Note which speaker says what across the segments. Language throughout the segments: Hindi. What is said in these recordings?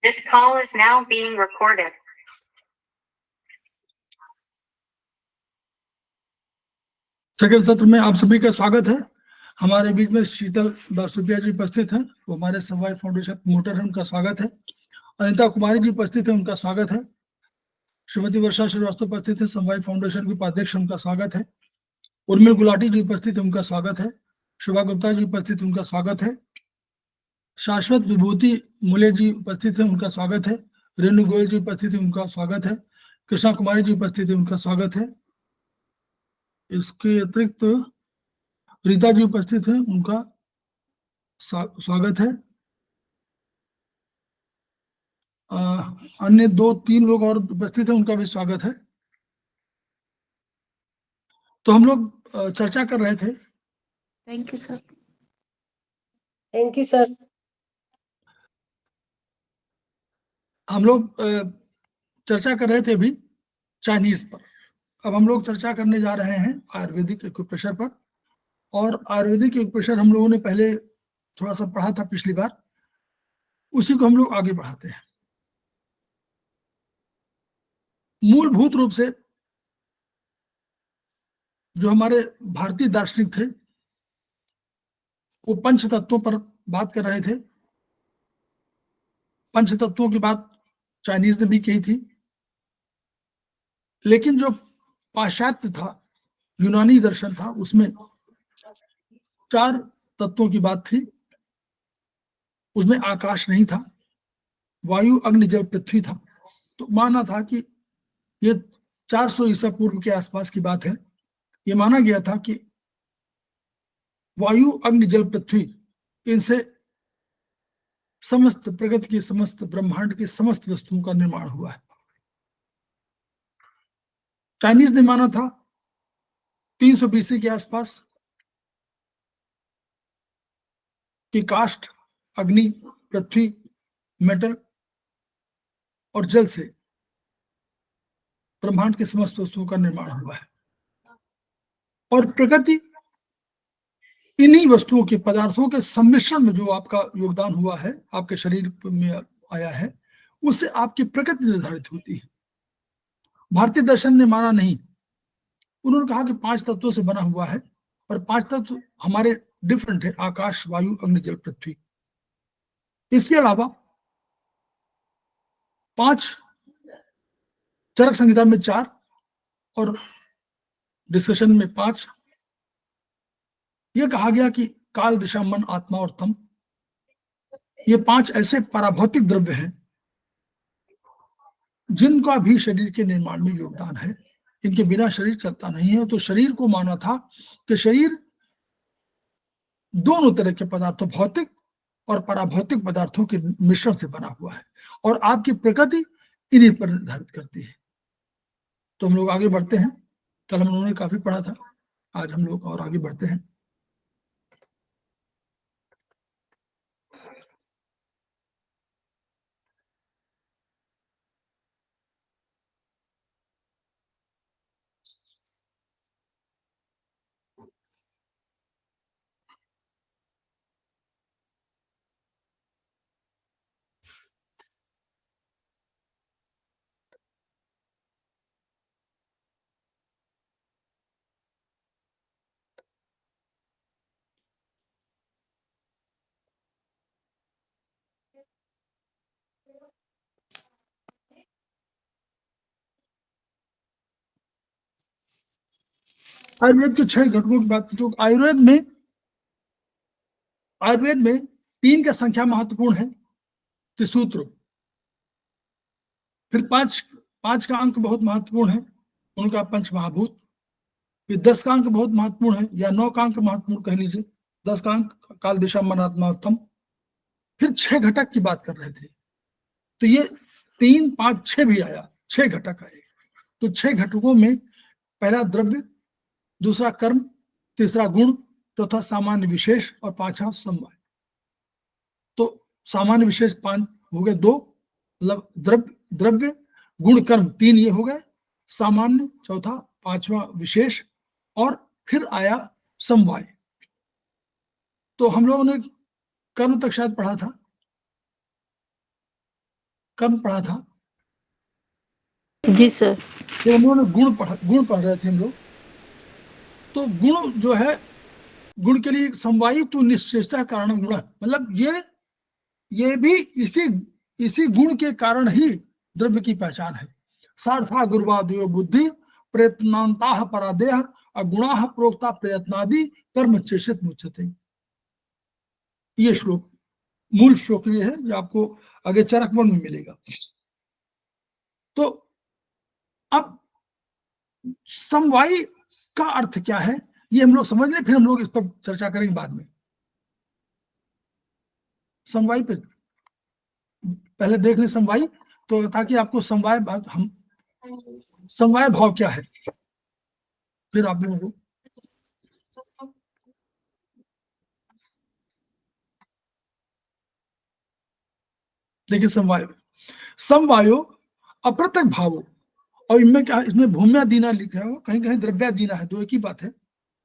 Speaker 1: This call is now being recorded.
Speaker 2: Second सत्र में आप सभी का स्वागत है। हमारे बीच में शीतल बासुपिया जी उपस्थित हैं, वो हमारे समवाय फाउंडेशन प्रमोटर हैं, उनका स्वागत है। अनिता कुमारी जी उपस्थित हैं, उनका स्वागत है। श्रीमती वर्षा श्रीवास्तव उपस्थित है, समवाय फाउंडेशन की उपाध्यक्ष, उनका स्वागत है। उर्मिल गुलाटी जी उपस्थित है, उनका स्वागत है। शोभा गुप्ता जी उपस्थित, उनका स्वागत है। शाश्वत विभूति मूल्य जी उपस्थित है, उनका स्वागत है। रेणु गोयल जी उपस्थित है, उनका स्वागत है। कृष्णा कुमारी जी उपस्थित है, उनका स्वागत है। इसके अतिरिक्त रीता जी उपस्थित है, उनका स्वागत है। अन्य 2-3 लोग और उपस्थित हैं, उनका भी स्वागत है। तो हम लोग चर्चा कर रहे थे।
Speaker 3: Thank you sir.
Speaker 4: Thank you sir.
Speaker 2: हम लोग चर्चा कर रहे थे अभी चाइनीज पर। अब हम लोग चर्चा करने जा रहे हैं आयुर्वेदिक एक्यूप्रेशर पर। और आयुर्वेदिक एक्यूप्रेशर हम लोगों ने पहले थोड़ा सा पढ़ा था पिछली बार, उसी को हम लोग आगे बढ़ाते हैं। मूलभूत रूप से जो हमारे भारतीय दार्शनिक थे वो पंच तत्वों पर बात कर रहे थे। पंच तत्वों की बात चाइनीज ने भी कही थी, लेकिन जो पाश्चात्य था, यूनानी दर्शन था, उसमें 4 तत्वों की बात थी। उसमें आकाश नहीं था, वायु अग्नि जल पृथ्वी था। तो माना था कि ये 400 ईसा पूर्व के आसपास की बात है। ये माना गया था कि वायु अग्नि जल पृथ्वी, इनसे समस्त प्रगति की, समस्त ब्रह्मांड की समस्त वस्तुओं का निर्माण हुआ है। चाइनीज ने माना था 300 BC के आसपास कि काष्ठ, अग्नि, पृथ्वी, मेटल और जल से ब्रह्मांड के समस्त वस्तुओं का निर्माण हुआ है। और प्रकृति इन्हीं वस्तुओं के, पदार्थों के सम्मिश्रण में जो आपका योगदान हुआ है, आपके शरीर में आया है, उससे आपकी प्रकृति निर्धारित होती है। भारतीय दर्शन ने माना नहीं। उन्होंने कहा कि 5 तत्वों से बना हुआ है और 5 तत्व हमारे डिफरेंट है, आकाश, वायु, अग्नि, जल, पृथ्वी। इसके अलावा 5, चरक संहिता में 4 और डिस्कशन में 5 ये कहा गया कि काल, दिशा, मन, आत्मा और तम, ये 5 ऐसे पराभौतिक द्रव्य हैं जिनका भी शरीर के निर्माण में योगदान है। इनके बिना शरीर चलता नहीं है। तो शरीर को माना था कि शरीर दोनों तरह के पदार्थों, भौतिक और पराभौतिक पदार्थों के मिश्रण से बना हुआ है, और आपकी प्रकृति इन्हीं पर निर्धारित करती है। तो हम लोग आगे बढ़ते हैं। कल हम लोगों ने काफी पढ़ा था, आज हम लोग और आगे बढ़ते हैं। आयुर्वेद के 6 घटकों की बात। तो आयुर्वेद में 3 का संख्या महत्वपूर्ण है, त्रिसूत्र। फिर 5 का अंक बहुत महत्वपूर्ण है, उनका पंच महाभूत। फिर 10 का अंक बहुत महत्वपूर्ण है, या 9 का अंक महत्वपूर्ण कह लीजिए। 10 का अंक काल, दिशा, मन, आत्मा, उत्तम। फिर 6 घटक की बात कर रहे थे। तो ये 3, 5, 6 भी आया, 6 घटक आए। तो 6 घटकों में पहला द्रव्य, दूसरा कर्म, तीसरा गुण, चौथा सामान्य विशेष और 5वां समवाय। तो सामान्य विशेष 5 हो गए, 2 मतलब द्रव्य, गुण, कर्म 3 ये हो गए, सामान्य चौथा, 5वां विशेष, और फिर आया समवाय। तो हम लोगों ने कर्म तक शायद पढ़ा था। कर्म पढ़ा था,
Speaker 3: जी सर।
Speaker 2: फिर हम लोगों ने गुण पढ़ रहे थे हम लोग। तो गुण जो है, गुण के लिए समवायु तो निश्चेष्टा कारण गुण, मतलब ये भी इसी गुण के कारण ही द्रव्य की पहचान है। सार्था गुरुवादयो बुद्धि प्रयत्नांता परादेह अगुणा प्रोक्ता प्रयत्नादि कर्म चेषित मुच्यते। ये श्लोक, मूल श्लोक ये है, जो आपको आगे चरक वन में मिलेगा। तो अब समवाय का अर्थ क्या है ये हम लोग समझ लें, फिर हम लोग इस पर चर्चा करेंगे बाद में। समवाय पे पहले देख लें समवाय, तो ताकि आपको समवाय भाव क्या है, फिर आप लोगों को देखिए। समवायो अप्रत्यक्ष भावो, और इनमें क्या, इसमें भूम्या दीना लिखा है, कहीं कहीं द्रव्या दीना है, दो एक ही बात है।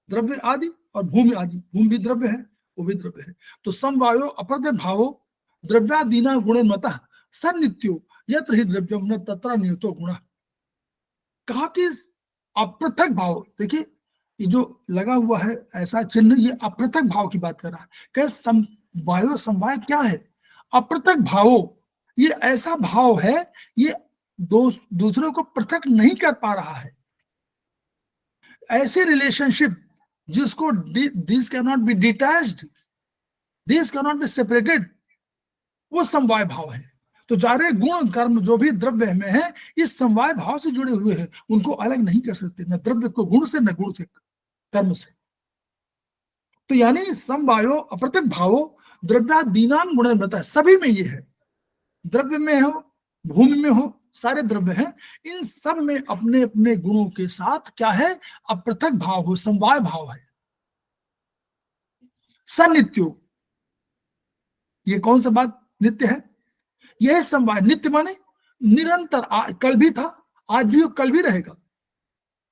Speaker 2: द्रव्य आदि और भूमि आदि, भूमि भी द्रव्य है, वो भी द्रव्य है। तो समवायो अप्रत्यक्ष भावो द्रव्यादीना गुणमतः सन्नित्यो यत्र ही द्रव्यम न तत्र नियतो गुण। कहा कि अपृथक भाव, देखिए ये जो लगा हुआ है ऐसा चिन्ह, ये अपृथक भाव की बात कर रहा है। कह समवायो, समवाय क्या है? अपृथक भावो, ये ऐसा भाव है, ये दूसरे को पृथक नहीं कर पा रहा है। ऐसे रिलेशनशिप जिसको this can not be detached, this can not be separated, वो समवाय भाव है। तो जारे गुण कर्म जो भी द्रव्य में है, इस समवाय भाव से जुड़े हुए हैं, उनको अलग नहीं कर सकते, न द्रव्य को गुण से, न गुण से कर्म से। तो यानी समवायो अप्रत्यक्ष भावो द्रव्यादीनाम गुण बताया, सभी में ये है, द्रव्य में हो, भूमि में हो, सारे द्रव्य हैं, इन सब में अपने अपने गुणों के साथ क्या है? अप्रत्यक्ष भाव हो, समवाय भाव है। सनित्यो, ये कौन सा बात नित्य है? यह समवाय, नित्य माने निरंतर, कल भी था, आज भी, कल भी रहेगा।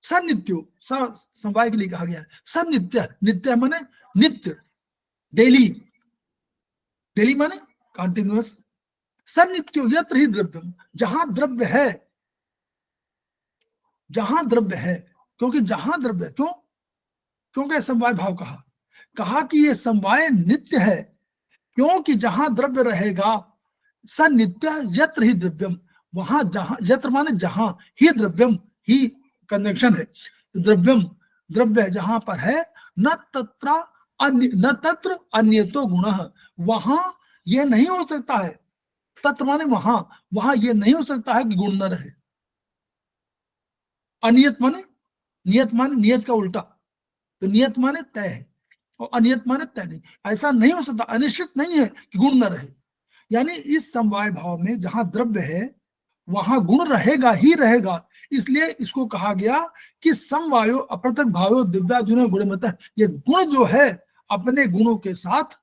Speaker 2: सनित्यो, समवाय के लिए कहा गया है। सनित्य, नित्य माने नित्य, डेली, डेली माने कंटिन्यूअस। सनित्यो यत्र ही द्रव्यम, जहां द्रव्य है, जहां द्रव्य है, क्योंकि जहां द्रव्य, क्योंकि समवाय भाव कहा कि ये समवाय नित्य है, क्योंकि जहां द्रव्य रहेगा, स नित्य यत्र ही द्रव्यम, वहां जहां, यत्र माने जहां, ही द्रव्यम, ही कंजंक्शन है, द्रव्यम द्रव्य जहां पर है, न तत्र अन्यतो गुण, वहां ये नहीं हो सकता है, तत्र माने वहां ये नहीं हो सकता है कि गुण न रहे। अनियत माने, नियत माने नियत का उल्टा, तो नियत माने तय है और अनियत माने तय नहीं, ऐसा नहीं हो सकता, अनिश्चित नहीं है कि गुण न रहे। यानी इस समवाय भाव में जहां द्रव्य है, वहां गुण रहेगा ही रहेगा, इसलिए इसको कहा गया कि समवायो अप्रत्यक्ष भावो दिव्यादुनो गुणमतः, ये गुण जो है अपने गुणों के साथ,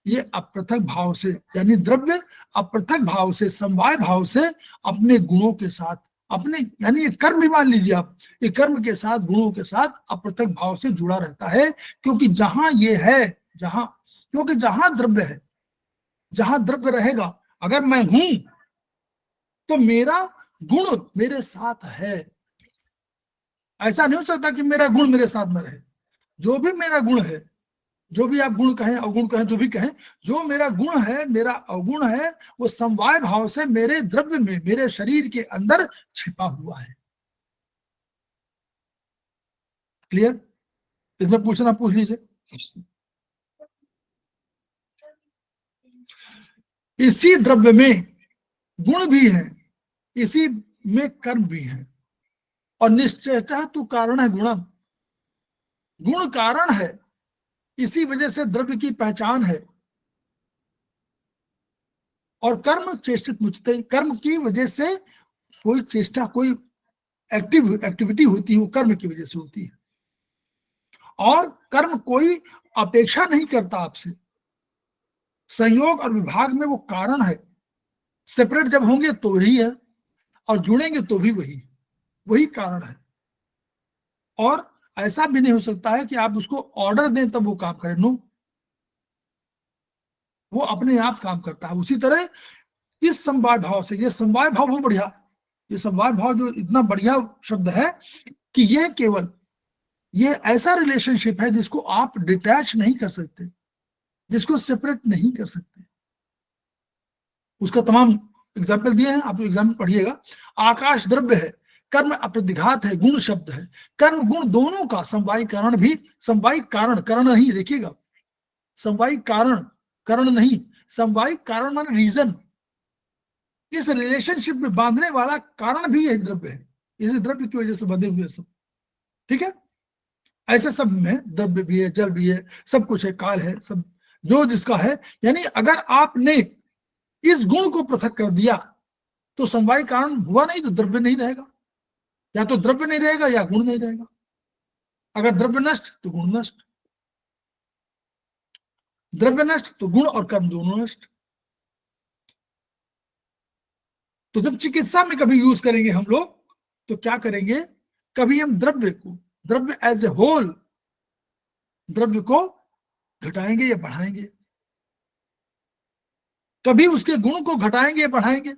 Speaker 2: ये अपृथक भाव से, यानी द्रव्य अपृथक भाव से, समवाय भाव से अपने गुणों के साथ, अपने, यानी ये कर्म भी मान लीजिए आप, ये कर्म के साथ, गुणों के साथ अपृथक भाव से जुड़ा रहता है। क्योंकि जहां ये है, क्योंकि जहां द्रव्य है, जहां द्रव्य रहेगा, अगर मैं हूं तो मेरा गुण मेरे साथ है। ऐसा नहीं हो सकता कि मेरा गुण मेरे साथ में रहे। जो भी मेरा गुण है, जो भी आप गुण कहें, अवगुण कहें, जो भी कहें, जो मेरा गुण है, मेरा अवगुण है, वो समवाय भाव से मेरे द्रव्य में, मेरे शरीर के अंदर छिपा हुआ है। क्लियर? इसमें पूछना पूछ लीजिए। इसी द्रव्य में गुण भी है, इसी में कर्म भी है, और निश्चयतः तू कारण है गुणम, गुण कारण है, इसी वजह से द्रव्य की पहचान है। और कर्म चेष्टित मुचते, कर्म की वजह से कोई चेष्टा, कोई एक्टिविटी होती है, वो कर्म की वजह से होती है। और कर्म कोई अपेक्षा नहीं करता आपसे, संयोग और विभाग में वो कारण है। सेपरेट जब होंगे तो वही है, और जुड़ेंगे तो भी वही कारण है। और ऐसा भी नहीं हो सकता है कि आप उसको ऑर्डर दें तब वो काम करे, नो, वो अपने आप काम करता है। उसी तरह इस समवाय भाव से, ये समवाय भाव बहुत बढ़िया, ये समवाय भाव जो इतना बढ़िया शब्द है कि यह केवल ये ऐसा रिलेशनशिप है जिसको आप डिटैच नहीं कर सकते, जिसको सेपरेट नहीं कर सकते। उसका तमाम एग्जाम्पल दिए हैं, आप एग्जाम्पल पढ़िएगा। आकाश द्रव्य है, कर्म अप्रतिघात है, गुण शब्द है। कर्म गुण दोनों का समवायी कारण भी, समवायी कारण, करण नहीं, देखिएगा, समवायी कारण, करण नहीं, समवायी कारण माने रीजन। इस रिलेशनशिप में बांधने वाला कारण भी यही द्रव्य है, इस द्रव्य की वजह से बंधे हुए सब, ठीक है। ऐसे सब में द्रव्य भी है, जल भी है, सब कुछ है, काल है, सब जो जिसका है। यानी अगर आपने इस गुण को पृथक कर दिया तो समवाय कारण हुआ नहीं, तो द्रव्य नहीं रहेगा, या तो द्रव्य नहीं रहेगा या गुण नहीं रहेगा। अगर द्रव्य नष्ट तो गुण नष्ट, द्रव्य नष्ट तो गुण और कर्म दोनों नष्ट। तो जब चिकित्सा में कभी यूज करेंगे हम लोग तो क्या करेंगे, कभी हम द्रव्य को, द्रव्य एज ए होल, द्रव्य को घटाएंगे या बढ़ाएंगे, कभी उसके गुण को घटाएंगे या बढ़ाएंगे,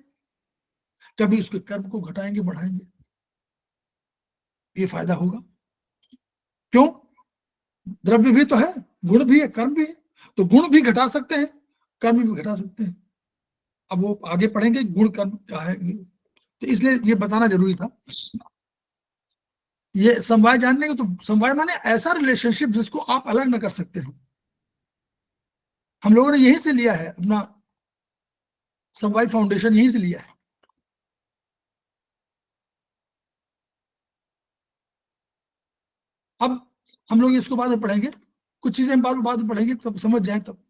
Speaker 2: कभी उसके कर्म को घटाएंगे बढ़ाएंगे। ये फायदा होगा। क्यों? द्रव्य भी तो है, गुण भी है, कर्म भी है, तो गुण भी घटा सकते हैं, कर्म भी घटा सकते हैं। अब वो आगे पढ़ेंगे गुण कर्म क्या है, तो इसलिए ये बताना जरूरी था। ये समवाय जानने के, तो समवाय माने ऐसा रिलेशनशिप जिसको आप अलग न कर सकते हो। हम लोगों ने यहीं से लिया है, अपना समवाय फाउंडेशन यहीं से लिया है। अब हम लोग इसको बाद में पढ़ेंगे, कुछ चीजें हम बाद में पढ़ेंगे, तब समझ जाए। तब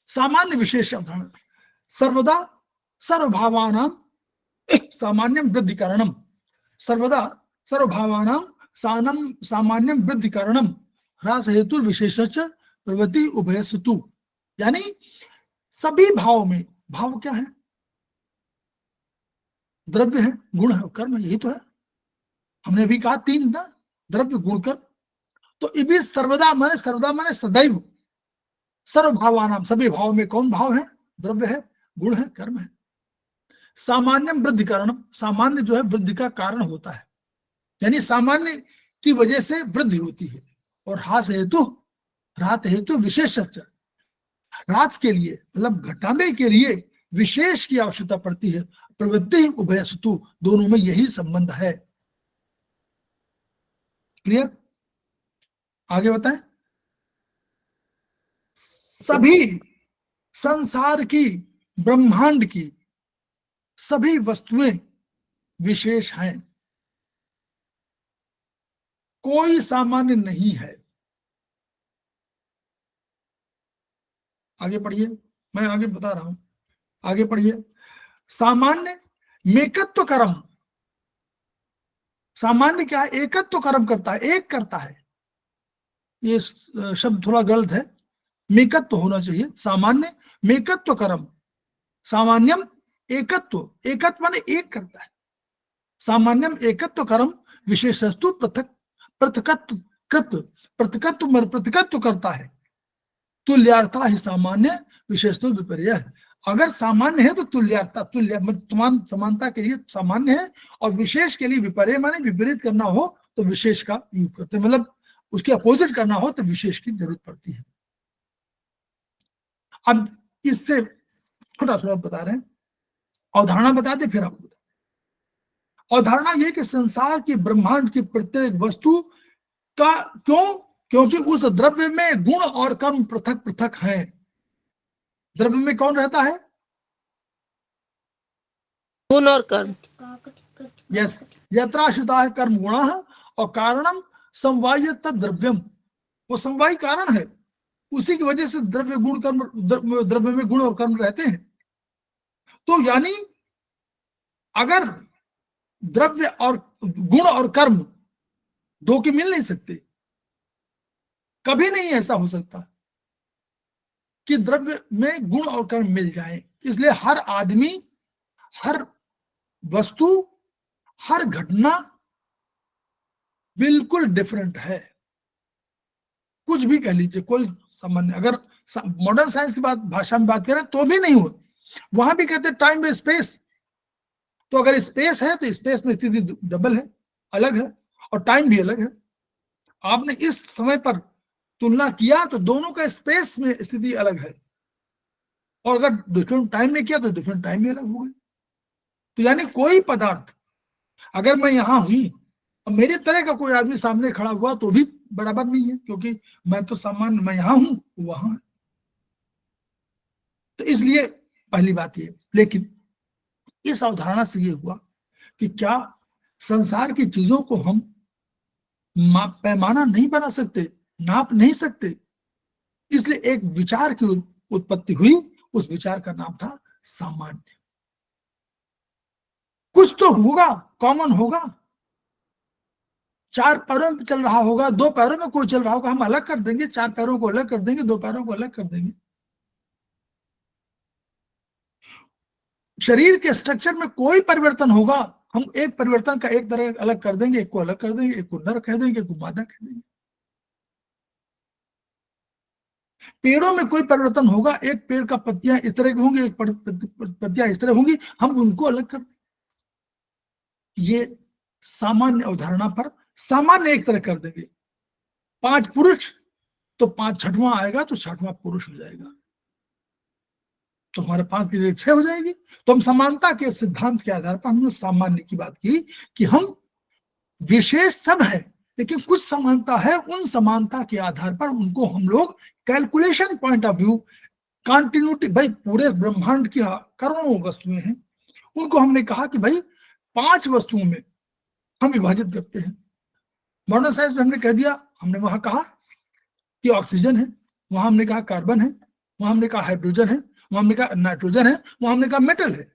Speaker 2: सामान्य विशेष अवधारणा, सर्वदा सर्वभावानां सामान्यं वृद्धि कारणम, सर्वदा सर्वभावानां सामान्यं वृद्धि कारणम ह्रास हेतु विशेषश्च प्रवृत्ति उभयस्तु। यानी सभी भाव में, भाव क्या है, द्रव्य है, गुण है और कर्म है, यही तो है। हमने भी कहा तीन ना, द्रव्य गुण कर्म। तो इभी सर्वदा माने सदैव, सर्वभावानाम, सभी भाव में कौन भाव है, द्रव्य है, गुण है, कर्म है। सामान्यम वृद्धि कारणम, सामान्य जो है वृद्धि का कारण होता है, यानी सामान्य की वजह से वृद्धि होती है। और ह्रास हेतु विशेष, ह्रास के लिए मतलब घटाने के लिए विशेष की आवश्यकता पड़ती है। प्रवृत्ति उभयस्तु, दोनों में यही संबंध है। क्लियर? आगे बताएं। सभी संसार की, ब्रह्मांड की सभी वस्तुएं विशेष हैं, कोई सामान्य नहीं है। आगे पढ़िए, मैं आगे बता रहा हूं, आगे पढ़िए। सामान्य मेकत्व कर्म, सामान्य क्या है, एकत्व कर्म करता है, एक करता है। ये शब्द थोड़ा गलत है, मेकत्व होना चाहिए। सामान्य मेकत्व कर्म, सामान्यम एकत्व, एकत्व माने एक करता है। सामान्यम एकत्व कर्म विशेषस्तु पृथक, पृथकत्व कृत, पृथकत्व करता है। तुल्यार्था ही सामान्य विशेषतो विपर्य है। अगर सामान्य है तो तुल्यार्था, तुल्य समानता के लिए सामान्य है, और विशेष के लिए विपर्य माने विपरीत करना हो तो विशेष का यूज करते हैं, मतलब उसके अपोजिट करना हो तो विशेष की जरूरत पड़ती है। अब इससे थोड़ा थोड़ा बता रहे हैं, अवधारणा बता दे फिर आपको। अवधारणा यह कि संसार की, ब्रह्मांड की प्रत्येक वस्तु का, क्यों, क्योंकि उस द्रव्य में गुण और कर्म पृथक पृथक हैं। द्रव्य में कौन रहता है,
Speaker 3: गुण और कर्म।
Speaker 2: यस, यत्राश्रिता है कर्म गुण और कारणम समवाय तद्रव्यम, वो समवाय कारण है, उसी की वजह से द्रव्य गुण कर्म, द्रव्य में गुण और कर्म रहते हैं। तो यानी अगर द्रव्य और गुण और कर्म दो के मिल नहीं सकते, कभी नहीं ऐसा हो सकता कि द्रव्य में गुण और कर्म मिल जाए। इसलिए हर आदमी, हर वस्तु, हर घटना बिल्कुल डिफरेंट है। कुछ भी कह लीजिए, कोई सामान्य, अगर मॉडर्न साइंस की बात, भाषा में बात करें तो भी नहीं हो, वहां भी कहते हैं टाइम में स्पेस। तो अगर स्पेस है तो स्पेस में स्थिति डबल है, अलग है, और टाइम भी अलग है। आपने इस समय पर तुलना किया तो दोनों का स्पेस में स्थिति अलग है, और अगर डिफरेंट टाइम में किया तो डिफरेंट टाइम में अलग हो गई। तो यानी कोई पदार्थ, अगर मैं यहां हूं और मेरे तरह का कोई आदमी सामने खड़ा हुआ तो भी बराबर नहीं है, क्योंकि मैं तो सामान्य, मैं यहां हूं वहां है। तो इसलिए पहली बात ये, लेकिन इस अवधारणा से ये हुआ कि क्या संसार की चीजों को हम पैमाना नहीं बना सकते, नाप नहीं सकते। इसलिए एक विचार की उत्पत्ति हुई, उस विचार का नाम था सामान्य। कुछ तो होगा, कॉमन होगा, चार पैरों में चल रहा होगा, दो पैरों में कोई चल रहा होगा, हम अलग कर देंगे, चार पैरों को अलग कर देंगे, दो पैरों को अलग कर देंगे। शरीर के स्ट्रक्चर में कोई परिवर्तन होगा, हम एक परिवर्तन का एक तरह अलग कर देंगे, एक को अलग कर देंगे, एक को नर कह देंगे, एक को मादा कह देंगे। पेड़ों में कोई परिवर्तन होगा, एक पेड़ का पत्तियां इस तरह की होंगी, एक पत्तियां इस तरह होंगी, हम उनको अलग कर देंगे। ये सामान्य अवधारणा पर सामान्य एक तरह कर देंगे। पांच पुरुष तो पांच छठवां आएगा तो छठवां पुरुष हो जाएगा, तो हमारे पांच की जगह छह हो जाएगी। तो हम समानता के सिद्धांत के आधार पर हमने सामान्य की बात की कि हम विशेष सब है, लेकिन कुछ समानता है, उन समानता के आधार पर उनको हम लोग calculation point of view, continuity, भाई पूरे ब्रह्मांड की करोड़ों वस्तुएं हैं, उनको हमने कहा कि भाई पांच वस्तुओं में हम विभाजित करते हैं। मॉडर्न साइंस में हमने कह दिया, हमने वहां कहा कि ऑक्सीजन है, वहां हमने कहा कार्बन है, वहां हमने कहा हाइड्रोजन है, वहां हमने कहा नाइट्रोजन है, वहां हमने कहा मेटल है।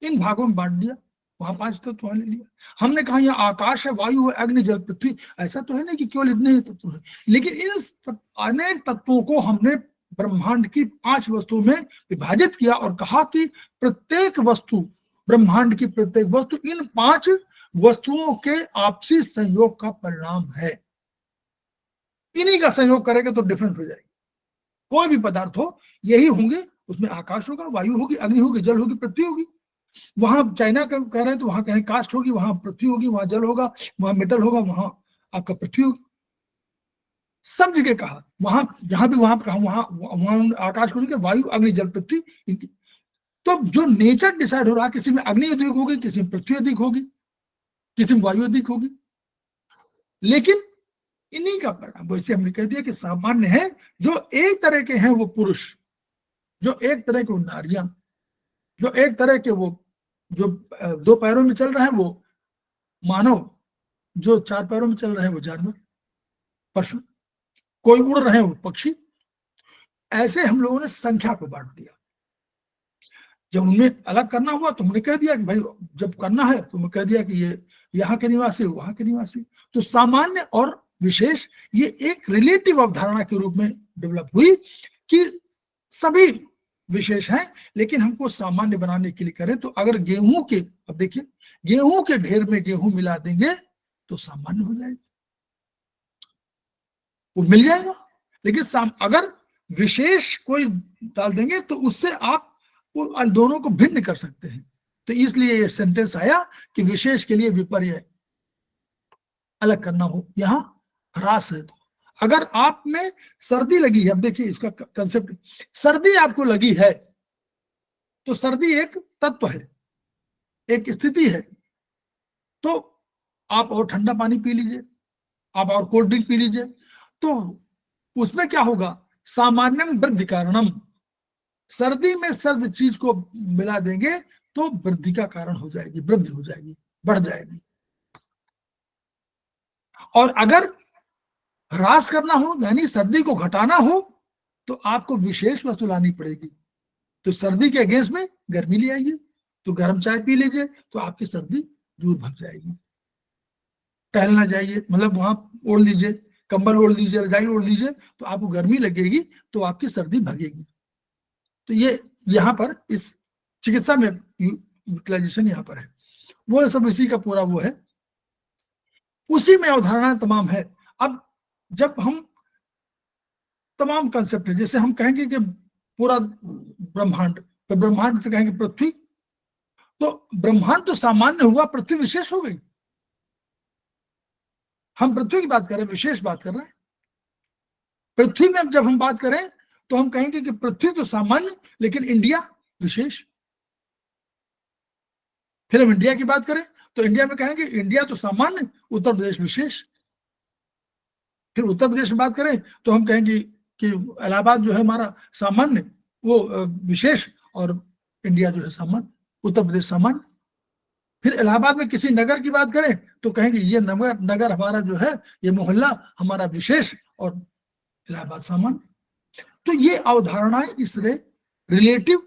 Speaker 2: इन भागों में बांट दिया, वहां पांच तत्व ले लिया। हमने कहा यहाँ आकाश है, वायु है, अग्नि, जल, पृथ्वी। ऐसा तो है नहीं कि केवल इतने ही तत्व है, लेकिन इन अनेक तत्वों को हमने ब्रह्मांड की पांच वस्तुओं में विभाजित किया और कहा कि प्रत्येक वस्तु, ब्रह्मांड की प्रत्येक वस्तु इन पांच वस्तुओं के आपसी संयोग का परिणाम है। इन्हीं का संयोग करेंगे तो डिफरेंट हो जाएगी। कोई भी पदार्थ हो यही होंगे, उसमें आकाश होगा, वायु होगी, अग्नि होगी, जल होगी, पृथ्वी होगी। वहां चाइना कह रहे हैं तो वहां कहें कास्ट होगी, वहां पृथ्वी होगी, वहां जल होगा, वहां मेटल होगा, वहां आपका पृथ्वी होगी। सब जगह कहा, वहां जहां भी वहां कहा, वहां आकाश को, वायु, अग्नि, जल, पृथ्वी। तो जो नेचर डिसाइड हो रहा है, किसी में अग्नि अधिक होगी, किसी में पृथ्वी अधिक होगी, किसी में वायु अधिक होगी, लेकिन इन्हीं का परिणाम। वैसे हमने कह दिया कि सामान्य है, जो एक तरह के हैं वो पुरुष, जो एक तरह के वो नारियां, जो एक तरह के वो जो दो पैरों में चल रहे हैं वो मानव, जो चार पैरों में चल रहे हैं वो जानवर, पशु, कोई उड़ रहे हैं वो पक्षी। ऐसे हम लोगों ने संख्या को बांट दिया। जब उनमें अलग करना हुआ तो हमने कह दिया कि भाई जब करना है तो हमने कह दिया कि ये यहाँ के निवासी, वहां के निवासी। तो सामान्य और विशेष ये एक रिलेटिव अवधारणा के रूप में डेवलप हुई कि सभी विशेष हैं, लेकिन हमको सामान्य बनाने के लिए करें। तो अगर गेहूं के, अब देखिए, गेहूं के ढेर में गेहूं मिला देंगे तो सामान्य हो जाएगा, वो मिल जाएगा। लेकिन अगर विशेष कोई डाल देंगे तो उससे आप दोनों को भिन्न कर सकते हैं। तो इसलिए ये सेंटेंस आया कि विशेष के लिए विपर्य अलग करना हो, यहां ह्रास है। तो अगर आप में सर्दी लगी है, अब देखिए इसका कंसेप्ट, सर्दी आपको लगी है तो सर्दी एक तत्व है, एक स्थिति है। तो आप और ठंडा पानी पी लीजिए, आप और कोल्ड ड्रिंक पी लीजिए, तो उसमें क्या होगा, सामान्यम वृद्धि कारणम, सर्दी में सर्द चीज को मिला देंगे तो वृद्धि का कारण हो जाएगी, वृद्धि हो जाएगी, बढ़ जाएगी। और अगर ह्रास करना हो, यानी सर्दी को घटाना हो, तो आपको विशेष वस्तु लानी पड़ेगी। तो सर्दी के अगेंस्ट में गर्मी ले आइए, तो गर्म चाय पी लीजिए तो आपकी सर्दी दूर भाग जाएगी। टहलना जाइए, मतलब वहां ओढ़ लीजिए, कंबल ओढ़ लीजिए, रजाई ओढ़ लीजिए, तो आपको गर्मी लगेगी तो आपकी सर्दी भगेगी। तो ये यहाँ पर इस चिकित्सा में यूटिलाइजेशन यहाँ पर है, वो सब इसी का पूरा वो है, उसी में अवधारणा तमाम है। अब जब हम तमाम कंसेप्ट है, जैसे हम कहेंगे कि पूरा ब्रह्मांड तो ब्रह्मांड से कहेंगे पृथ्वी, तो ब्रह्मांड तो सामान्य हुआ, पृथ्वी विशेष हो गई। हम पृथ्वी की बात कर रहे हैं, विशेष बात कर रहे हैं। पृथ्वी में जब हम बात करें तो हम कहेंगे कि पृथ्वी तो सामान्य, लेकिन इंडिया विशेष। फिर हम इंडिया की बात करें तो इंडिया में कहेंगे इंडिया तो सामान्य, उत्तर प्रदेश विशेष। फिर उत्तर प्रदेश में बात करें तो हम कहेंगे कि इलाहाबाद जो है हमारा सामान्य, वो विशेष, और इंडिया जो है सामान्य, उत्तर प्रदेश सामान्य। फिर इलाहाबाद में किसी नगर की बात करें तो कहेंगे ये नगर हमारा जो है, ये मोहल्ला हमारा विशेष और इलाहाबाद सामान्य। तो ये अवधारणाएं इसलिए रिलेटिव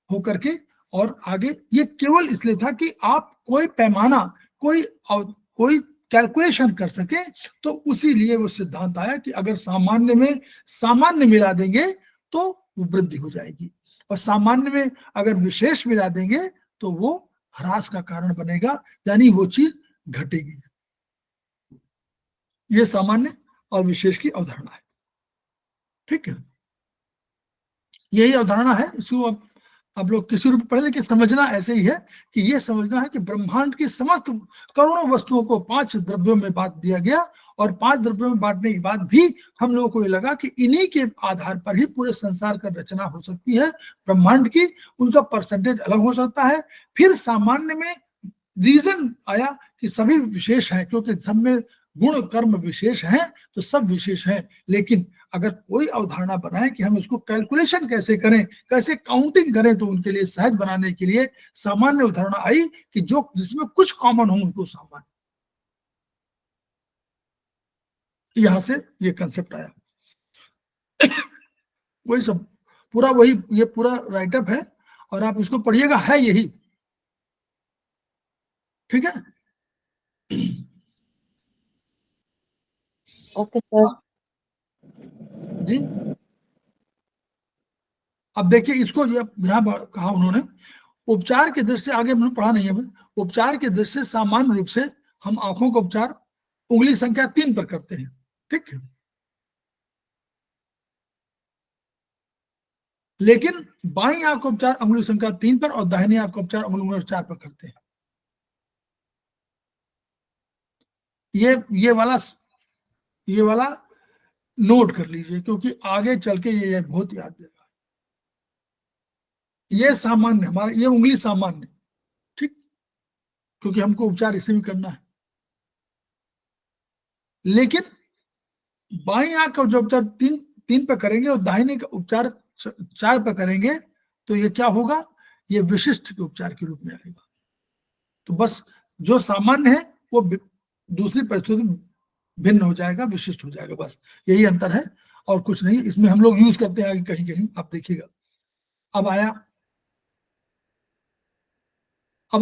Speaker 2: होकर के, और आगे ये केवल इसलिए था कि आप कोई पैमाना, कोई कैलकुलेशन कर सके, तो उसी लिए वो सिद्धांत आया कि अगर सामान्य में सामान्य मिला देंगे तो वो वृद्धि हो जाएगी, और सामान्य में अगर विशेष मिला देंगे तो वो ह्रास का कारण बनेगा, यानी वो चीज घटेगी। ये सामान्य और विशेष की अवधारणा है, ठीक है। यही अवधारणा है, इसको आप लोग किसी रूप पढ़े, लेकिन समझना ऐसे ही है कि ये समझना है कि ब्रह्मांड की समस्त करोड़ों वस्तुओं को 5 द्रव्यों में बांट दिया गया, और 5 द्रव्यों में बांटने के बाद भी हम लोगों को ये लगा कि इन्हीं के आधार पर ही पूरे संसार का रचना हो सकती है ब्रह्मांड की, उनका परसेंटेज अलग हो सकता है। फिर सामान्य में रीजन आया कि सभी विशेष हैं, क्योंकि सब में गुण कर्म विशेष हैं, तो सब विशेष हैं। लेकिन अगर कोई अवधारणा बनाए कि हम इसको कैलकुलेशन कैसे करें, कैसे काउंटिंग करें, तो उनके लिए सहज बनाने के लिए सामान्य अवधारणा आई कि जो जिसमें कुछ कॉमन हो उनको सामान्य। यहां से ये कंसेप्ट आया। वही सब पूरा वही, ये पूरा राइटअप है, और आप इसको पढ़िएगा, है यही, ठीक है।
Speaker 4: Okay sir.
Speaker 2: जी, अब देखिए इसको यहाँ कहा उन्होंने, उपचार के दृष्टि से, आगे मैंने पढ़ा नहीं है, उपचार के दृष्टि से सामान्य रूप से हम आंखों का उपचार उंगली संख्या 3 पर करते हैं, ठीक है। लेकिन बाईं आंख का उपचार उंगली संख्या 3 पर, और दाहिनी आंख का उपचार उंगली संख्या 4 पर करते हैं। ये वाला नोट कर लीजिए, क्योंकि आगे चल के ये बहुत याद देगा। ये सामान्य हमारा, ये उंगली सामान्य, ठीक, क्योंकि हमको उपचार इसे भी करना है। लेकिन बाईं आंख का जो उपचार 3 पर करेंगे और दाहिने का उपचार 4 पर करेंगे, तो ये क्या होगा, ये विशिष्ट के उपचार के रूप में आएगा। तो बस जो सामान्य है वो दूसरी परिस्थिति में भिन्न हो जाएगा, विशिष्ट हो जाएगा, बस यही अंतर है और कुछ नहीं। इसमें हम लोग यूज करते हैं कहीं कहीं, आप देखिएगा। अब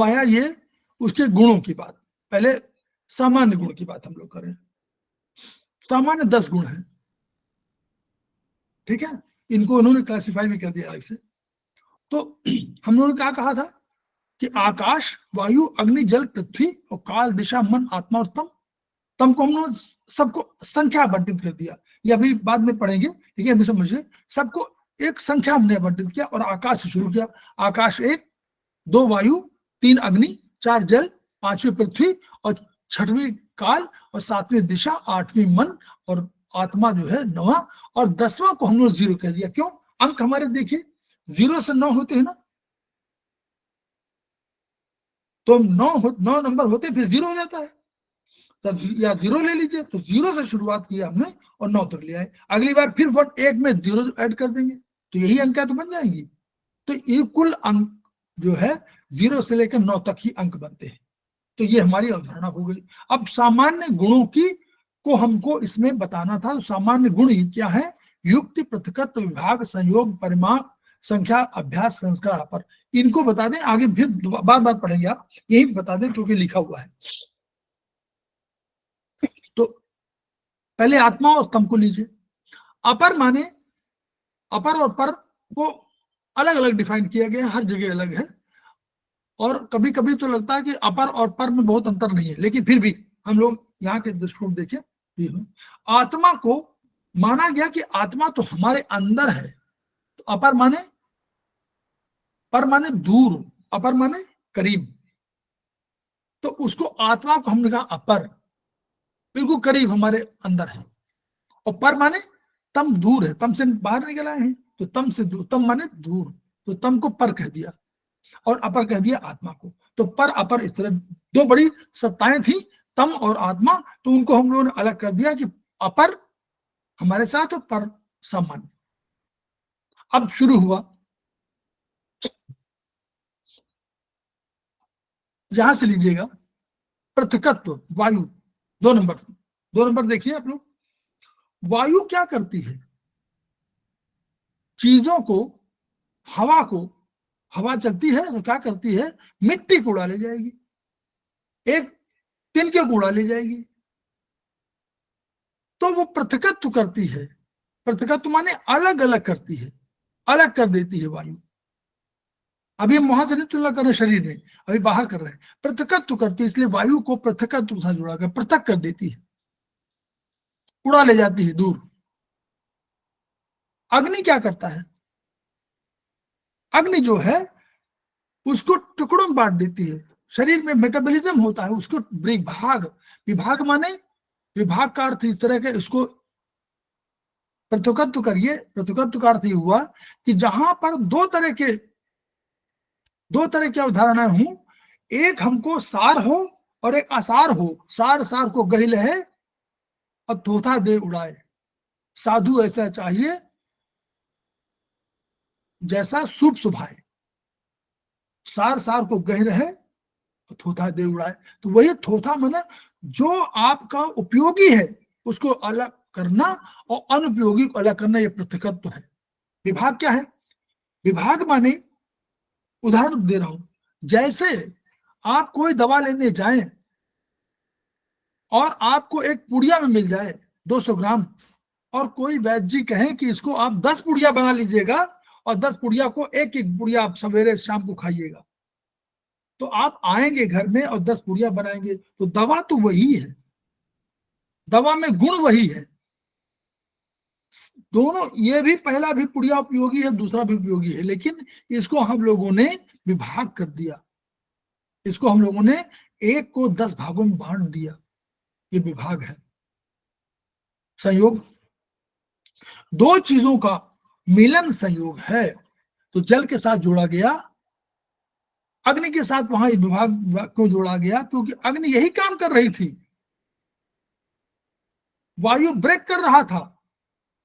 Speaker 2: आया ये उसके गुणों की बात। पहले सामान्य गुण की बात हम लोग करें। सामान्य 10 गुण हैं, ठीक है, इनको उन्होंने क्लासिफाई भी कर दिया अलग से। तो हम लोगों ने क्या कहा था कि आकाश, वायु, अग्नि, जल, पृथ्वी और काल, दिशा, मन, आत्मा और तम को हम लोग सबको संख्या आवंटित कर दिया। ये अभी बाद में पढ़ेंगे, ठीक है, अभी समझिए। सबको एक संख्या हमने आवंटित किया और आकाश से शुरू किया। आकाश 1, 2 वायु, 3 अग्नि, 4 जल, 5वीं पृथ्वी और 6वीं काल और 7वीं दिशा, 8वीं मन और आत्मा जो है 9वां, और 10वां को हम लोग 0 कह दिया। क्यों? अंक हमारे देखिए 0 से 9 होते हैं ना, तो 9 नंबर होते फिर 0 हो जाता है, तब या 0 ले लीजिए। तो 0 से शुरुआत किया हमने और 9 तक ले आए। अगली बार फिर 1 में 0 ऐड कर देंगे तो यही अंक तो बन जाएंगी। तो ये कुल अंक जो है 0 से लेकर 9 तक ही अंक बनते हैं। तो ये हमारी अवधारणा हो गई। अब सामान्य गुणों की को हमको इसमें बताना था। सामान्य गुण ही क्या है? युक्ति, पृथकत्व, विभाग, संयोग, परिमाप, संख्या, अभ्यास, संस्कार, अपर। इनको बता दें, आगे फिर बार बार पढ़ेंगे आप, यही बता दें क्योंकि लिखा हुआ है। तो पहले आत्मा और तम को लीजिए। अपर माने, अपर और पर को अलग अलग डिफाइन किया गया, हर जगह अलग है। और कभी कभी तो लगता है कि अपर और पर में बहुत अंतर नहीं है, लेकिन फिर भी हम लोग यहाँ के दृष्टिकोण देखें। आत्मा को माना गया कि आत्मा तो हमारे अंदर है। तो अपर माने पर माने दूर, अपर माने करीब, तो उसको आत्मा को हमने कहा अपर, बिल्कुल करीब हमारे अंदर है। और पर माने तम दूर है, तम से बाहर निकल आए हैं, तो तम से दूर, तम माने दूर, तो तम को पर कह दिया और अपर कह दिया आत्मा को। तो पर अपर इस तरह दो बड़ी सत्ताएं थी, तम और आत्मा, तो उनको हम लोगों ने अलग कर दिया कि अपर हमारे साथ और पर सामान्य। अब शुरू हुआ, यहां से लीजिएगा पृथकत्व, वायु, 2 नंबर देखिए आप लोग। वायु क्या करती है, चीजों को, हवा को, हवा चलती है तो क्या करती है, मिट्टी को उड़ा ले जाएगी, एक तिनके को उड़ा ले जाएगी, तो वो पृथकत्व करती है। पृथकत्व माने अलग अलग करती है, अलग कर देती है वायु। अभी हम वहां से नहीं तुलना कर रहे शरीर में, अभी बाहर कर रहे हैं। पृथकत्व करती है, इसलिए वायु को पृथकत्व से जोड़ा गया, पृथक कर देती है, उड़ा ले जाती है दूर। अग्नि क्या करता है, अग्नि जो है उसको टुकड़ों में बांट देती है। शरीर में मेटाबॉलिज्म होता है, उसको विभाग, विभाग माने विभाग का अर्थ इस तरह के, इसको पृथकत्व करिए। पृथकत्व का अर्थ ये हुआ कि जहां पर दो तरह की अवधारणाएं हूं, एक हमको सार हो और एक असार हो। सार सार को गहिल है और थोथा दे उड़ाए, साधु ऐसा चाहिए जैसा शुभ सुभाए। सार सार को गह रहे और थोथा दे उड़ाए, तो वही थोथा माने जो आपका उपयोगी है उसको अलग करना और अनुपयोगी को अलग करना, ये पृथकत्व है। विभाग क्या है, विभाग माने, उदाहरण दे रहा हूं, जैसे आप कोई दवा लेने जाएं और आपको एक पुड़िया में मिल जाए 200 ग्राम, और कोई वैद्य जी कहें कि इसको आप 10 पुड़िया बना लीजिएगा और 10 पुड़िया को एक एक पुड़िया आप सवेरे शाम को खाइएगा, तो आप आएंगे घर में और 10 पुड़िया बनाएंगे। तो दवा तो वही है, दवा में गुण वही है, दोनों, ये भी पहला भी पुड़िया उपयोगी है, दूसरा भी उपयोगी है, लेकिन इसको हम लोगों ने विभाग कर दिया, इसको हम लोगों ने एक को 10 भागों में बांट दिया, ये विभाग है। संयोग, दो चीजों का मिलन संयोग है, तो जल के साथ जोड़ा गया, अग्नि के साथ वहां विभाग को जोड़ा गया, क्योंकि अग्नि यही काम कर रही थी, वायु ब्रेक कर रहा था,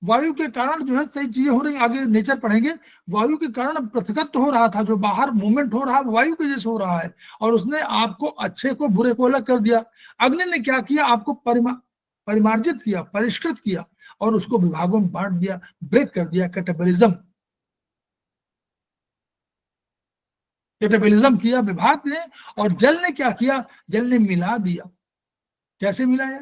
Speaker 2: वायु के कारण जो है सही चीजें हो रही, आगे नेचर पढ़ेंगे, वायु के कारण पृथकत्व हो रहा था, जो बाहर मूवमेंट हो रहा है वायु के जैसे हो रहा है, और उसने आपको अच्छे को बुरे को अलग कर दिया। अग्नि ने क्या किया, आपको परिमार्जित किया, परिष्कृत किया और उसको विभागों में बांट दिया, ब्रेक कर दिया, कैटेबलिज्म किया विभाग ने। और जल ने क्या किया, जल ने मिला दिया। कैसे मिलाया,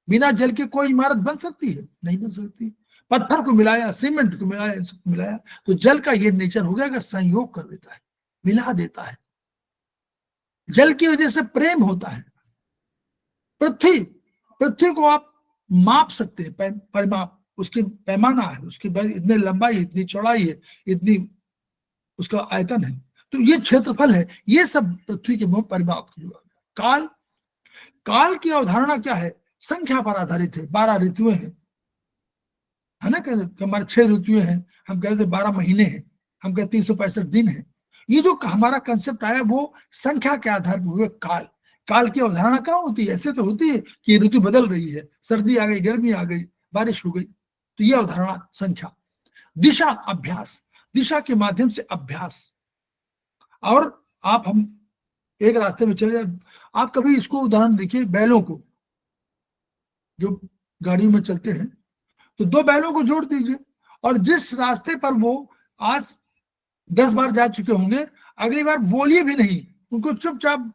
Speaker 2: बिना जल के कोई इमारत बन सकती है, नहीं बन सकती। पत्थर को मिलाया, सीमेंट को मिलाया, तो जल का ये नेचर हो गया कि संयोग कर देता है, मिला देता है। जल की वजह से प्रेम होता है। पृथ्वी को आप माप सकते हैं, परिमाप, उसकी पैमाना है, उसकी इतनी लंबाई, इतनी चौड़ाई है, इतनी उसका आयतन है, तो ये क्षेत्रफल है, ये सब पृथ्वी के परिमाप की जुड़ा। काल की अवधारणा क्या है, संख्या पर आधारित है। 12 ऋतुएं हैं, है ना, कहते हमारे 6 ऋतुएं हैं, हम कहते 12 महीने हैं, हम कहते 365 दिन है। ये जो हमारा कंसेप्ट आया वो संख्या के आधार पर हुए काल। काल की अवधारणा क्या होती है, ऐसे तो होती है कि ऋतु बदल रही है, सर्दी आ गई, गर्मी आ गई, बारिश हो गई, तो ये अवधारणा संख्या। दिशा, अभ्यास, दिशा के माध्यम से अभ्यास। और हम एक रास्ते में चले जाए, आप कभी इसको उदाहरण देखिए, बैलों को जो गाड़ियों में चलते हैं, तो 2 बैलों को जोड़ दीजिए और जिस रास्ते पर वो आज 10 बार जा चुके होंगे, अगली बार बोलिए भी नहीं, उनको चुपचाप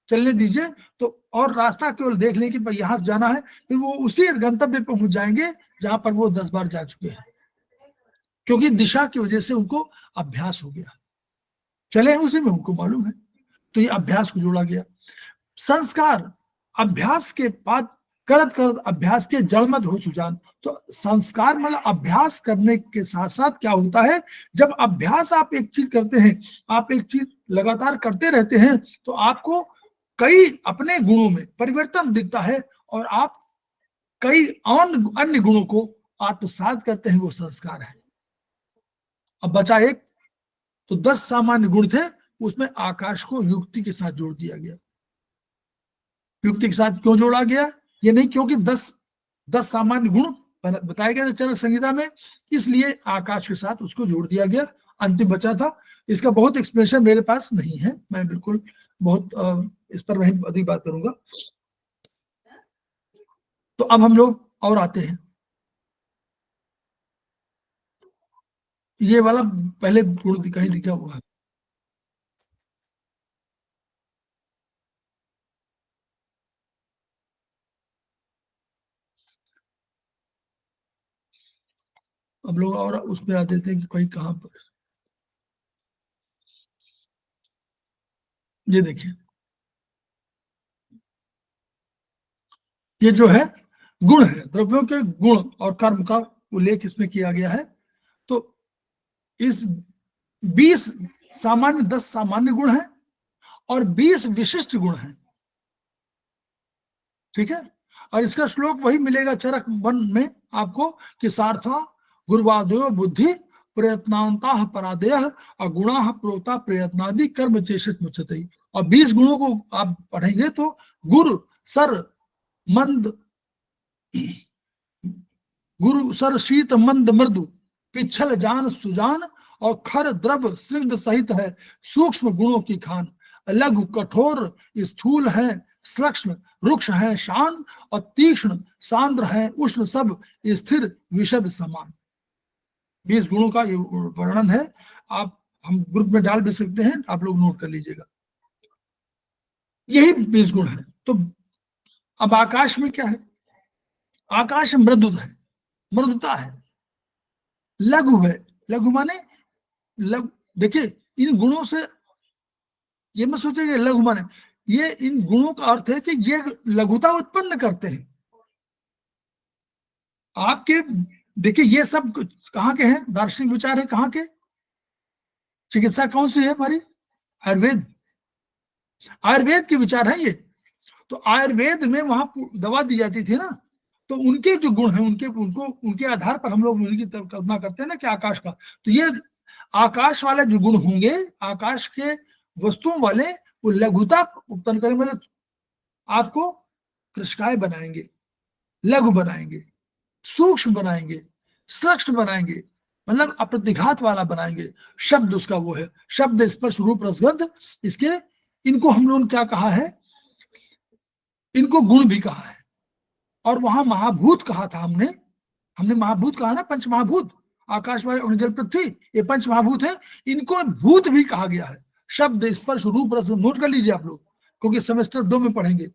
Speaker 2: चलने दीजिए, तो और रास्ता केवल देख लें कि भाई यहां से जाना है, फिर वो उसी गंतव्य पर पहुंच जाएंगे जहां पर वो 10 बार जा चुके हैं, क्योंकि दिशा की वजह से उनको अभ्यास हो गया, चले उसी में, उनको मालूम है, तो ये अभ्यास को जोड़ा गया। संस्कार, अभ्यास के बाद करत करत अभ्यास के जड़मत हो सुजान। तो संस्कार मतलब अभ्यास करने के साथ साथ क्या होता है, जब अभ्यास आप एक चीज करते हैं, आप एक चीज लगातार करते रहते हैं, तो आपको कई अपने गुणों में परिवर्तन दिखता है और आप कई अन्य गुणों को आत्मसात करते हैं, वो संस्कार है। अब बचा एक, तो 10 सामान्य गुण थे, उसमें आकाश को युक्ति के साथ जोड़ दिया गया। युक्ति के साथ क्यों जोड़ा गया, ये नहीं क्योंकि 10 सामान्य गुण बताया गया था चरक संहिता में, इसलिए आकाश के साथ उसको जोड़ दिया गया। अंतिम बचा था, इसका बहुत एक्सप्लेनेशन मेरे पास नहीं है, मैं बिल्कुल बहुत इस पर वहीं अधिक बात करूंगा। तो अब हम लोग और आते हैं, ये वाला पहले गुण कहीं लिखा हुआ है, अब लोग और उस पर आ देते हैं कि कहीं कहां पर, ये देखिए, ये जो है गुण है, द्रव्यों के गुण और कर्म का उल्लेख इसमें किया गया है। तो इस 20 सामान्य 10 सामान्य गुण हैं और 20 विशिष्ट गुण हैं, ठीक है। और इसका श्लोक वही मिलेगा चरक 1 में आपको कि सार्था गुरुवादयो बुद्धि प्रयत्नांता परादय और गुणा प्रोता प्रयत्नादि कर्म चेषित मुच्यते। और 20 गुणों को आप पढ़ेंगे तो गुरु सर मंद, गुरु सर शीत मंद मृदु पिछल जान सुजान और खर द्रव सिंध सहित है सूक्ष्म गुणों की खान। लघु कठोर स्थूल है सूक्ष्म रुक्ष है शान और तीक्ष्ण सांद्र है उष्ण सब स्थिर विशद समान। 20 गुणों का ये वर्णन है, आप हम ग्रुप में डाल भी सकते हैं, आप लोग नोट कर लीजिएगा, यही 20 गुण है। तो अब आकाश में क्या है, आकाश मृदु है, मृदुता है, लघु है, लघु माने लघु, देखिए इन गुणों से ये मत सोचिए लघु माने, ये इन गुणों का अर्थ है कि ये लघुता उत्पन्न करते हैं आपके। देखिए ये सब कहाँ के हैं, दार्शनिक विचार है कहाँ के, चिकित्सा कौन सी है हमारी, आयुर्वेद, आयुर्वेद के विचार है ये। तो आयुर्वेद में वहां दवा दी जाती थी ना, तो उनके जो गुण हैं उनके आधार पर हम लोग उनकी कल्पना करते हैं ना कि आकाश का, तो ये आकाश वाले जो गुण होंगे, आकाश के वस्तुओं वाले, वो लघुता उत्पन्न करेंगे, मतलब आपको कृष्णाय बनाएंगे, लघु बनाएंगे, सूक्ष्म बनाएंगे, सूक्ष्म बनाएंगे, मतलब अप्रतिघात वाला बनाएंगे। शब्द उसका वो है, शब्द स्पर्श रूप रसगंध, इसके इनको हम लोगों ने क्या कहा है, इनको गुण भी कहा है। और वहां महाभूत कहा था हमने महाभूत कहा ना, पंच महाभूत, आकाश वायु अग्नि जल पृथ्वी, ये पंच महाभूत है, इनको भूत भी कहा गया है। शब्द स्पर्श रूप रस, नोट कर लीजिए आप लोग, क्योंकि सेमेस्टर 2 में पढ़ेंगे।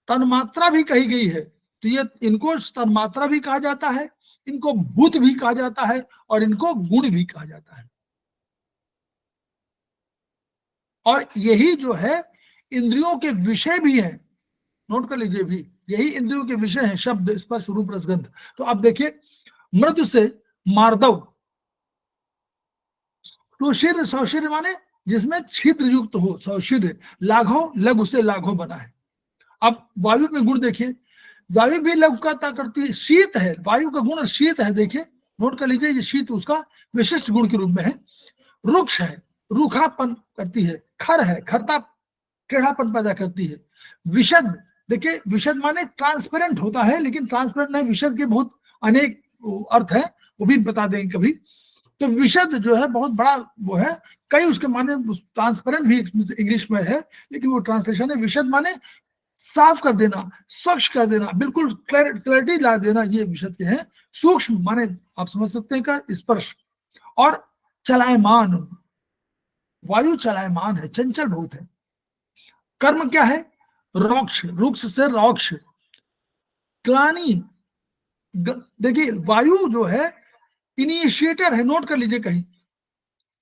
Speaker 2: तन्मात्रा भी कही गई है, तो ये इनको तन्मात्रा भी कहा जाता है, इनको भूत भी कहा जाता है और इनको गुण भी कहा जाता है। और यही जो है इंद्रियों के विषय भी है, नोट कर लीजिए भी, यही इंद्रियों के विषय है, शब्द स्पर्श रूप रसगंध। तो आप देखिए मृदु से मार्दव, सुशीर सौशीर माने जिसमें छिद्र युक्त हो, सौशीर, लाघव लघु से लाघव बना है। अब वायु में गुण देखिए, वायु भी लघुता करती है, शीत है, वायु का गुण शीत है, देखिए नोट कर लीजिए, ये शीत उसका विशिष्ट गुण के रूप में है। रुक्ष है, रूखापन करती है, खर है, खरता टेढ़ापन पैदा करती है। विशद, देखिए विशद माने ट्रांसपेरेंट होता है, लेकिन ट्रांसपेरेंट नहीं, विशद के बहुत अनेक अर्थ है, वो भी बता देंगे कभी। तो विशद जो है बहुत बड़ा वो है, कई उसके माने, ट्रांसपेरेंट भी इंग्लिश में है, लेकिन वो ट्रांसलेशन है। विशद माने साफ कर देना, स्वच्छ कर देना, बिल्कुल क्लैरिटी ला देना, ये विशद के हैं। सूक्ष्म माने आप समझ सकते हैं का स्पर्श, और चलायमान, वायु चलायमान है, चंचल बहुत है। कर्म क्या है, रोक्ष, रुक्ष से रोक्ष, ग्लानि, देखिए वायु जो है इनिशिएटर है, नोट कर लीजिए कहीं,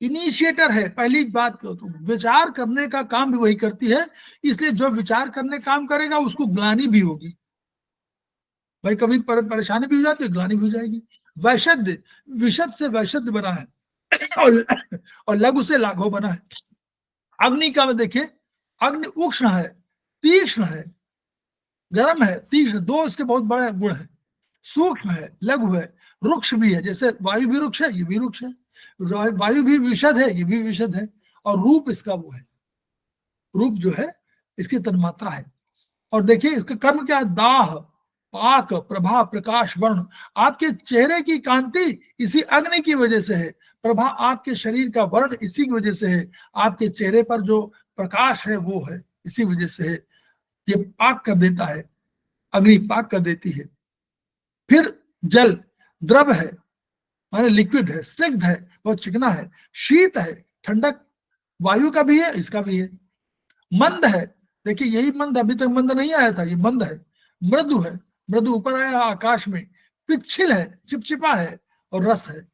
Speaker 2: इनिशिएटर है, पहली बात तो विचार करने का काम भी वही करती है, इसलिए जो विचार करने काम करेगा उसको ग्लानि भी होगी, भाई कभी परेशानी भी हो जाती है, ग्लानि भी हो जाएगी। वैशद्य, विशद से वैशद्य बना है और लघु से लाघव बना है। अग्नि का देखिए, अग्नि उष्ण है, तीक्ष्ण है, गर्म है, तीक्ष्ण, दो इसके बहुत बड़े गुण है। सूक्ष्म है, लघु है, रुक्ष भी है, जैसे वायु भी रुक्ष है, ये भी रुक्ष है। वायु भी विशद है, ये भी विशद है। और रूप इसका वो है, रूप जो है इसकी तन्मात्रा है। और देखिए इसका कर्म क्या है, दाह, पाक, प्रभा, प्रकाश, वर्ण। आपके चेहरे की कांति इसी अग्नि की वजह से है, प्रभा आपके शरीर का वर्ण इसी की वजह से है, आपके चेहरे पर जो प्रकाश है वो है इसी वजह से है। ये पाक कर देता है, अग्नि पाक कर देती है। फिर जल द्रव है, माने लिक्विड है, स्निग्ध है, बहुत चिकना है, शीत है, ठंडक वायु का भी है, इसका भी है। मंद है, देखिए यही मंद, अभी तक मंद नहीं आया था, ये मंद है। मृदु है, मृदु ऊपर आया आकाश में। पिच्छिल है, चिपचिपा है, और रस है।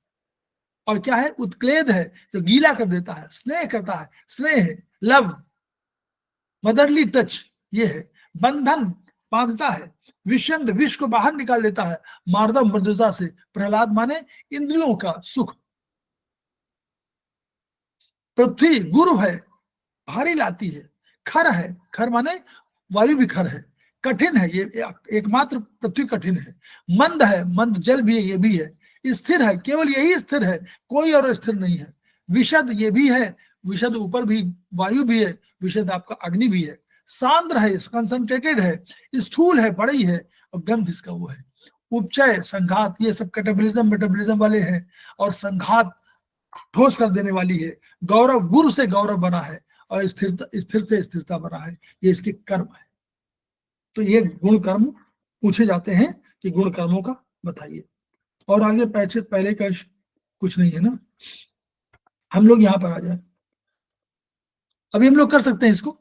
Speaker 2: और क्या है, उत्क्लेद है, जो गीला कर देता है, स्नेह करता है, स्नेह है, लव, मदरली टच ये है। बंधन, बांधता है। विषंद, विष को बाहर निकाल देता है। मार्दव, मृदुता से। प्रहलाद माने इंद्रियों का सुख। पृथ्वी, गुरु है, भारी लाती है। खर है, खर माने वायु भी खर है, कठिन है, ये एकमात्र पृथ्वी कठिन है। मंद है, मंद जल भी है, ये भी है। स्थिर है, केवल यही स्थिर है, कोई और स्थिर नहीं है। विशद, ये भी है, विशद ऊपर भी वायु भी है, विशद आपका अग्नि भी है। सांद्र है, कंसंट्रेटेड है। स्थूल है, बड़ी है, और गंध इसका वो है। उपचय, संघात, ये सब कैटाबॉलिज्म मेटाबॉलिज्म वाले हैं। और संघात ठोस कर देने वाली है। गौरव, गुरु से गौरव बना है, और स्थिरता, स्थिर से स्थिरता बना है। ये इसके कर्म है। तो ये गुण कर्म पूछे जाते हैं कि गुण कर्मों का बताइए। और आगे पहले का कुछ नहीं है ना, हम लोग यहां पर आ जाए। अभी हम लोग कर सकते हैं इसको,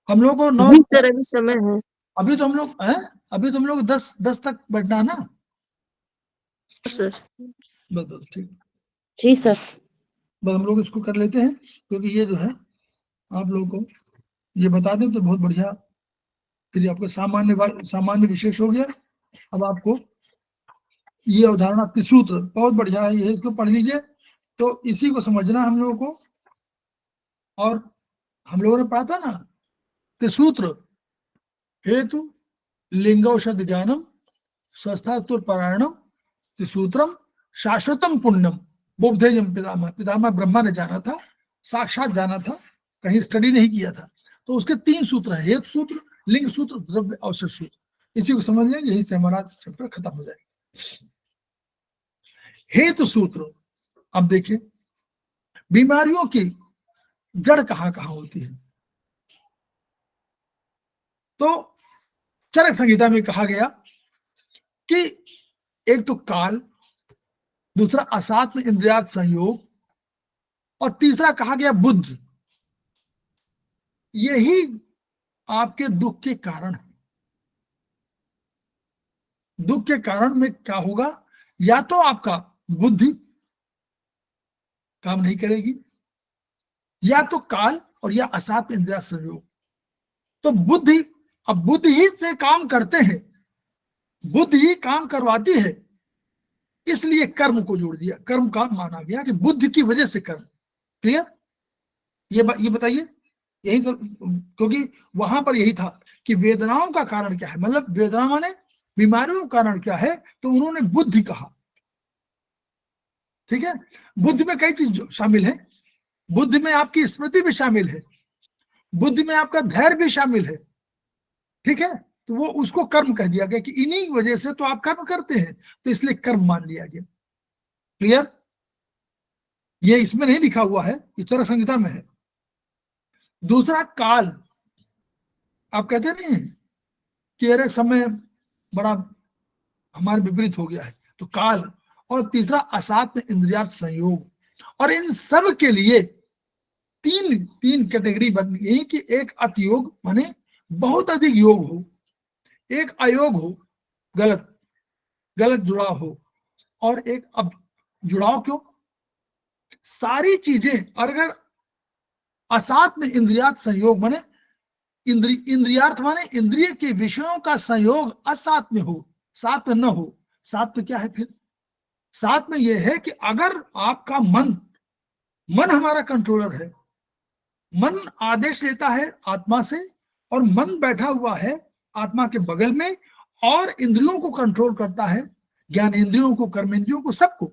Speaker 2: हम लोग को 9
Speaker 3: सर अभी समय है।
Speaker 2: अभी तो हम लोग हैं, अभी तो हम लोग 10 तक बैठना है ना
Speaker 3: सर
Speaker 2: बस ठीक।
Speaker 4: जी सर।
Speaker 2: बस हम लोग इसको कर लेते हैं, क्योंकि ये जो है आप लोगों को ये बता दें तो बहुत बढ़िया। फिर आपका सामान्य विशेष हो गया। अब आपको ये अवधारणा त्रिसूत्र बहुत बढ़िया है, ये इसको पढ़ लीजिए। तो इसी को समझना हम लोगों को। और हम लोगों ने पढ़ा था ना, त्रिसूत्र हेतु लिंगौषध ज्ञानम स्वस्थातुरपरायणम त्रिसूत्रम शाश्वतम पुण्यम बोधेयम पितामह। पितामह ब्रह्मा ने जाना था, साक्षात जाना था, कहीं स्टडी नहीं किया था। तो उसके 3 सूत्र है, हेतु सूत्र, लिंग सूत्र, द्रव्य औषध सूत्र। इसी को समझ लेंगे, यही से हमारा चैप्टर खत्म हो जाएगा। हेतु सूत्र, अब देखिए बीमारियों की जड़ कहां कहां होती है। तो चरक संहिता में कहा गया कि एक तो काल, दूसरा असात्म इंद्रियात संयोग, और तीसरा कहा गया बुद्धि। यही आपके दुख के कारण है। दुख के कारण में क्या होगा, या तो आपका बुद्धि काम नहीं करेगी, या तो काल, और या असात्म इंद्रिया संयोग। तो बुद्धि, अब बुद्धि ही से काम करते हैं, बुद्धि ही काम करवाती है, इसलिए कर्म को जोड़ दिया, कर्म का माना गया कि बुद्धि की वजह से कर्म। क्लियर? ये बताइए, यही तो, क्योंकि वहां पर यही था कि वेदनाओं का कारण क्या है, मतलब वेदना माने बीमारियों का कारण क्या है, तो उन्होंने बुद्धि कहा। ठीक है, बुद्धि में कई चीज शामिल है, बुद्धि में आपकी स्मृति भी शामिल है, बुद्धि में आपका धैर्य भी शामिल है। ठीक है, तो वो उसको कर्म कह दिया गया कि इन्हीं की वजह से तो आप कर्म करते हैं, तो इसलिए कर्म मान लिया गया। क्लियर? ये इसमें नहीं लिखा हुआ है, ये चरक संहिता में है। दूसरा काल, आप कहते नहीं कि अरे समय बड़ा हमारे विपरीत हो गया है, तो काल। और तीसरा असात्म इंद्रियात संयोग। और इन सब के लिए तीन कैटेगरी बन गई कि एक अतियोग माने बहुत अधिक योग हो, एक अयोग हो, गलत जुड़ाव हो, और एक अब जुड़ाव क्यों, सारी चीजें अगर असात्म इंद्रियात संयोग माने इंद्रियार्थ माने इंद्रिय के विषयों का संयोग असात में हो, साथ में न हो। साथ में क्या है फिर? साथ में यह है कि अगर आपका मन हमारा कंट्रोलर है, मन आदेश लेता है आत्मा से, और मन बैठा हुआ है आत्मा के बगल में और इंद्रियों को कंट्रोल करता है, ज्ञान इंद्रियों को, कर्म इंद्रियों को, सबको।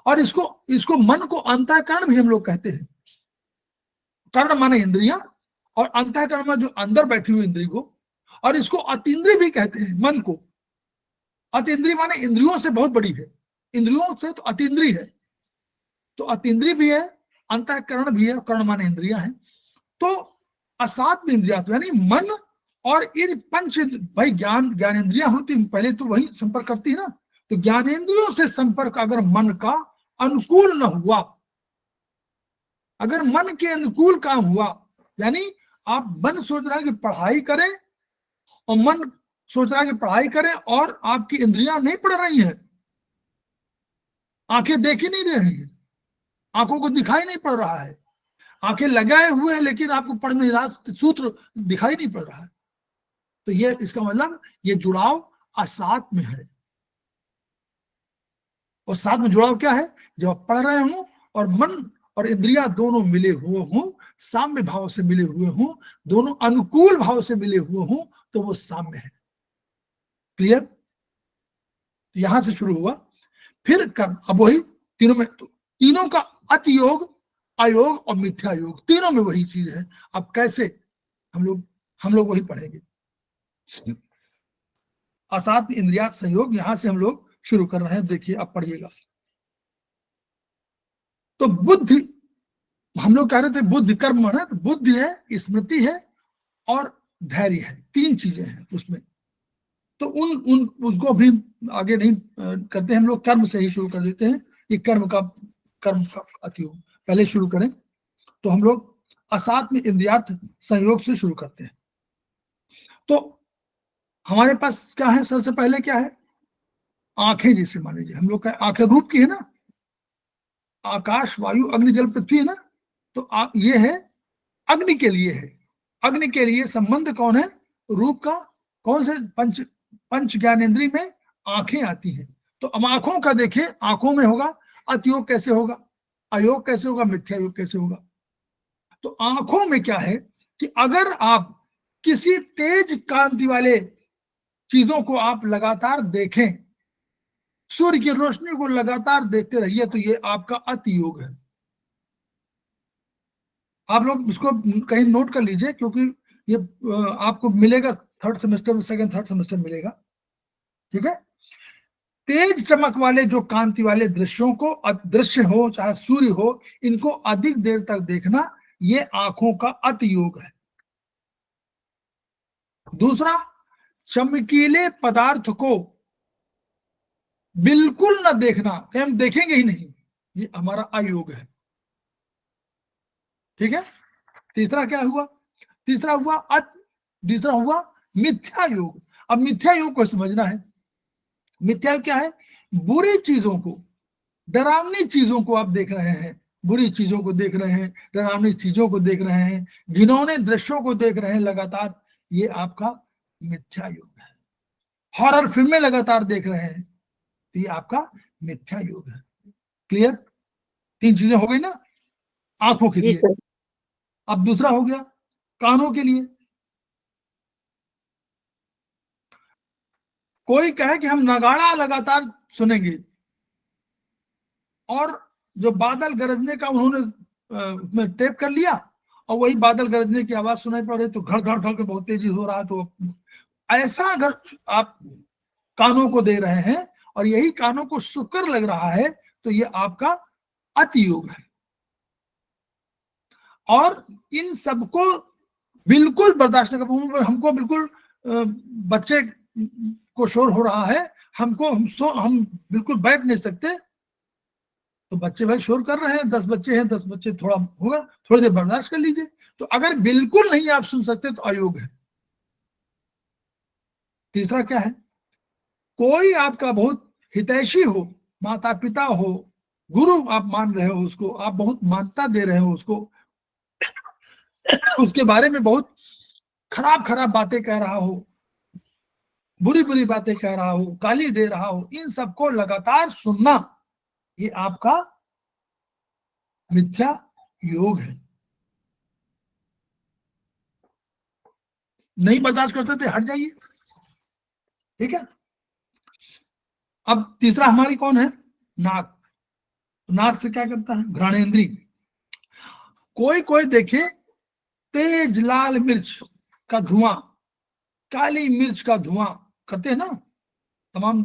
Speaker 2: और इसको मन को अंतःकरण भी हम लोग कहते हैं। कर्ण माने इंद्रियां, और अंतःकरण में जो अंदर बैठी हुई इंद्रिय को, और इसको अतीन्द्रिय भी कहते हैं मन को। अतीन्द्रिय माने इंद्रियों से बहुत बड़ी है, इंद्रियों से तो अतीन्द्रिय है। तो अतीन्द्रिय भी है, अंतःकरण भी है, कर्ण माने इंद्रियां है। तो असात्म इंद्रिया यानी मन और इन पंच, भाई ज्ञान इंद्रियां होती पहले तो वही संपर्क करती है ना। तो ज्ञानेंद्रियों से संपर्क अगर मन का अनुकूल न हुआ, अगर मन के अनुकूल काम हुआ, यानी आप मन सोच रहा है कि पढ़ाई करें, और मन सोच रहा है कि पढ़ाई करें और आपकी इंद्रियां नहीं पढ़ रही हैं, आंखें देख ही नहीं रही हैं, आंखों को दिखाई नहीं पड़ रहा है, आंखें लगाए हुए हैं लेकिन आपको पढ़ नहीं रहा, सूत्र दिखाई नहीं पड़ रहा है, तो ये इसका मतलब ये जुड़ाव असात में है। और साथ में जुड़ाव क्या है? जब आप पढ़ रहे हो और मन और इंद्रियां दोनों मिले हुए हों, साम्य भाव से मिले हुए हों, दोनों अनुकूल भाव से मिले हुए हों, तो वो साम्य है। क्लियर? यहां से शुरू हुआ, फिर कर्म। अब वही तीनों में, तो तीनों का अतियोग, अयोग और मिथ्या योग, तीनों में वही चीज है। अब कैसे हम लोग वही पढ़ेंगे। असात्म इंद्रियात संयोग, यहां से हम लोग शुरू कर रहे हैं। देखिए अब पढ़िएगा। तो बुद्धि, हम लोग कह रहे थे बुद्धि कर्म है, तो बुद्धि है, स्मृति है और धैर्य है, तीन चीजें हैं उसमें। तो उसको भी आगे नहीं करते, हम लोग कर्म से ही शुरू कर देते हैं। ये कर्म का अतियोग पहले शुरू करें, तो हम लोग असात्म इंद्रियार्थ संयोग से शुरू करते हैं। तो हमारे पास क्या है? सबसे पहले क्या है? आंखें। जैसे मान लीजिए हम लोग का आंखें रूप की है ना, आकाश, वायु, अग्नि, जल, पृथ्वी है ना। तो ये है अग्नि के लिए है। अग्नि के लिए संबंध कौन है? रूप का। कौन से? पंच ज्ञानेंद्रिय में आंखें आती हैं। तो अब आंखों का देखिए, आंखों में होगा अतियोग कैसे होगा, अयोग कैसे होगा, मिथ्या योग कैसे होगा। तो आंखों में क्या है कि अगर आप किसी तेज कांति वाले चीजों को आप लगातार देखें, सूर्य की रोशनी को लगातार देखते रहिए, तो ये आपका अतियोग है। आप लोग इसको कहीं नोट कर लीजिए, क्योंकि ये आपको मिलेगा थर्ड सेमेस्टर में, सेकंड थर्ड सेमेस्टर मिलेगा। ठीक है? तेज चमक वाले जो कांति वाले दृश्यों को, दृश्य हो चाहे सूर्य हो, इनको अधिक देर तक देखना, ये आंखों का अतियोग है। दूसरा, चमकीले पदार्थ को बिल्कुल न देखना, कि हम देखेंगे ही नहीं, ये हमारा अयोग है। ठीक है? तीसरा क्या हुआ? तीसरा हुआ मिथ्या योग। अब मिथ्या योग को समझना है। मिथ्या योग क्या है? बुरी चीजों को, डरावनी चीजों को आप देख रहे हैं, बुरी चीजों को देख रहे हैं, डरावनी चीजों को देख रहे हैं, घिनौने दृश्यों को देख रहे हैं लगातार, ये आपका मिथ्या योग है। हॉरर फिल्में लगातार देख रहे हैं, तो ये आपका मिथ्या योग है। क्लियर? तीन चीजें हो गई ना आंखों के
Speaker 3: जी
Speaker 2: लिए।
Speaker 3: सर।
Speaker 2: अब दूसरा हो गया कानों के लिए। कोई कहे कि हम नगाड़ा लगातार सुनेंगे, और जो बादल गरजने का उन्होंने उसमें टेप कर लिया, और वही बादल गरजने की आवाज सुनाई पड़ रही, तो घड़ घड़ घड़ के बहुत तेजी हो रहा है। तो ऐसा अगर आप कानों को दे रहे हैं और यही कानों को शुक्र लग रहा है, तो ये आपका अतियोग है। और इन सबको बिल्कुल बर्दाश्त नहीं कर, हमको बिल्कुल बच्चे को शोर हो रहा है, हम बिल्कुल बैठ नहीं सकते, तो बच्चे भाई शोर कर रहे हैं, 10 बच्चे हैं, 10 बच्चे थोड़ा होगा, थोड़ी देर बर्दाश्त कर लीजिए। तो अगर बिल्कुल नहीं आप सुन सकते तो अयोग है। तीसरा क्या है? कोई आपका बहुत हितैषी हो, माता पिता हो, गुरु आप मान रहे हो उसको, आप बहुत मान्यता दे रहे हो उसको, उसके बारे में बहुत खराब खराब बातें कह रहा हो, बुरी बुरी बातें कह रहा हो, गाली दे रहा हो, इन सबको लगातार सुनना, ये आपका मिथ्या योग है। नहीं बर्दाश्त करते थे, हट जाइए, ठीक है। अब तीसरा हमारी कौन है? नाक। नाक से क्या करता है? घ्राणेंद्री। कोई कोई देखे तेज लाल मिर्च का धुआं, काली मिर्च का धुआं करते हैं ना, तमाम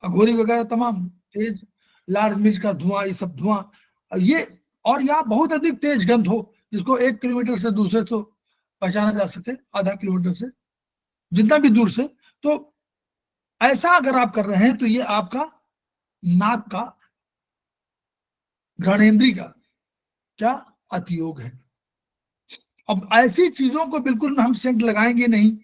Speaker 2: अघोरी वगैरह, तमाम तेज लाल मिर्च का धुआं, ये सब धुआं, ये, और या बहुत अधिक तेज गंध हो जिसको 1 किलोमीटर से दूसरे से पहचाना जा सके, आधा किलोमीटर से, जितना भी दूर से, तो ऐसा अगर आप कर रहे हैं तो ये आपका नाक का, घ्राणेंद्री का क्या अतियोग है। अब ऐसी चीजों को बिल्कुल हम सेंट लगाएंगे नहीं,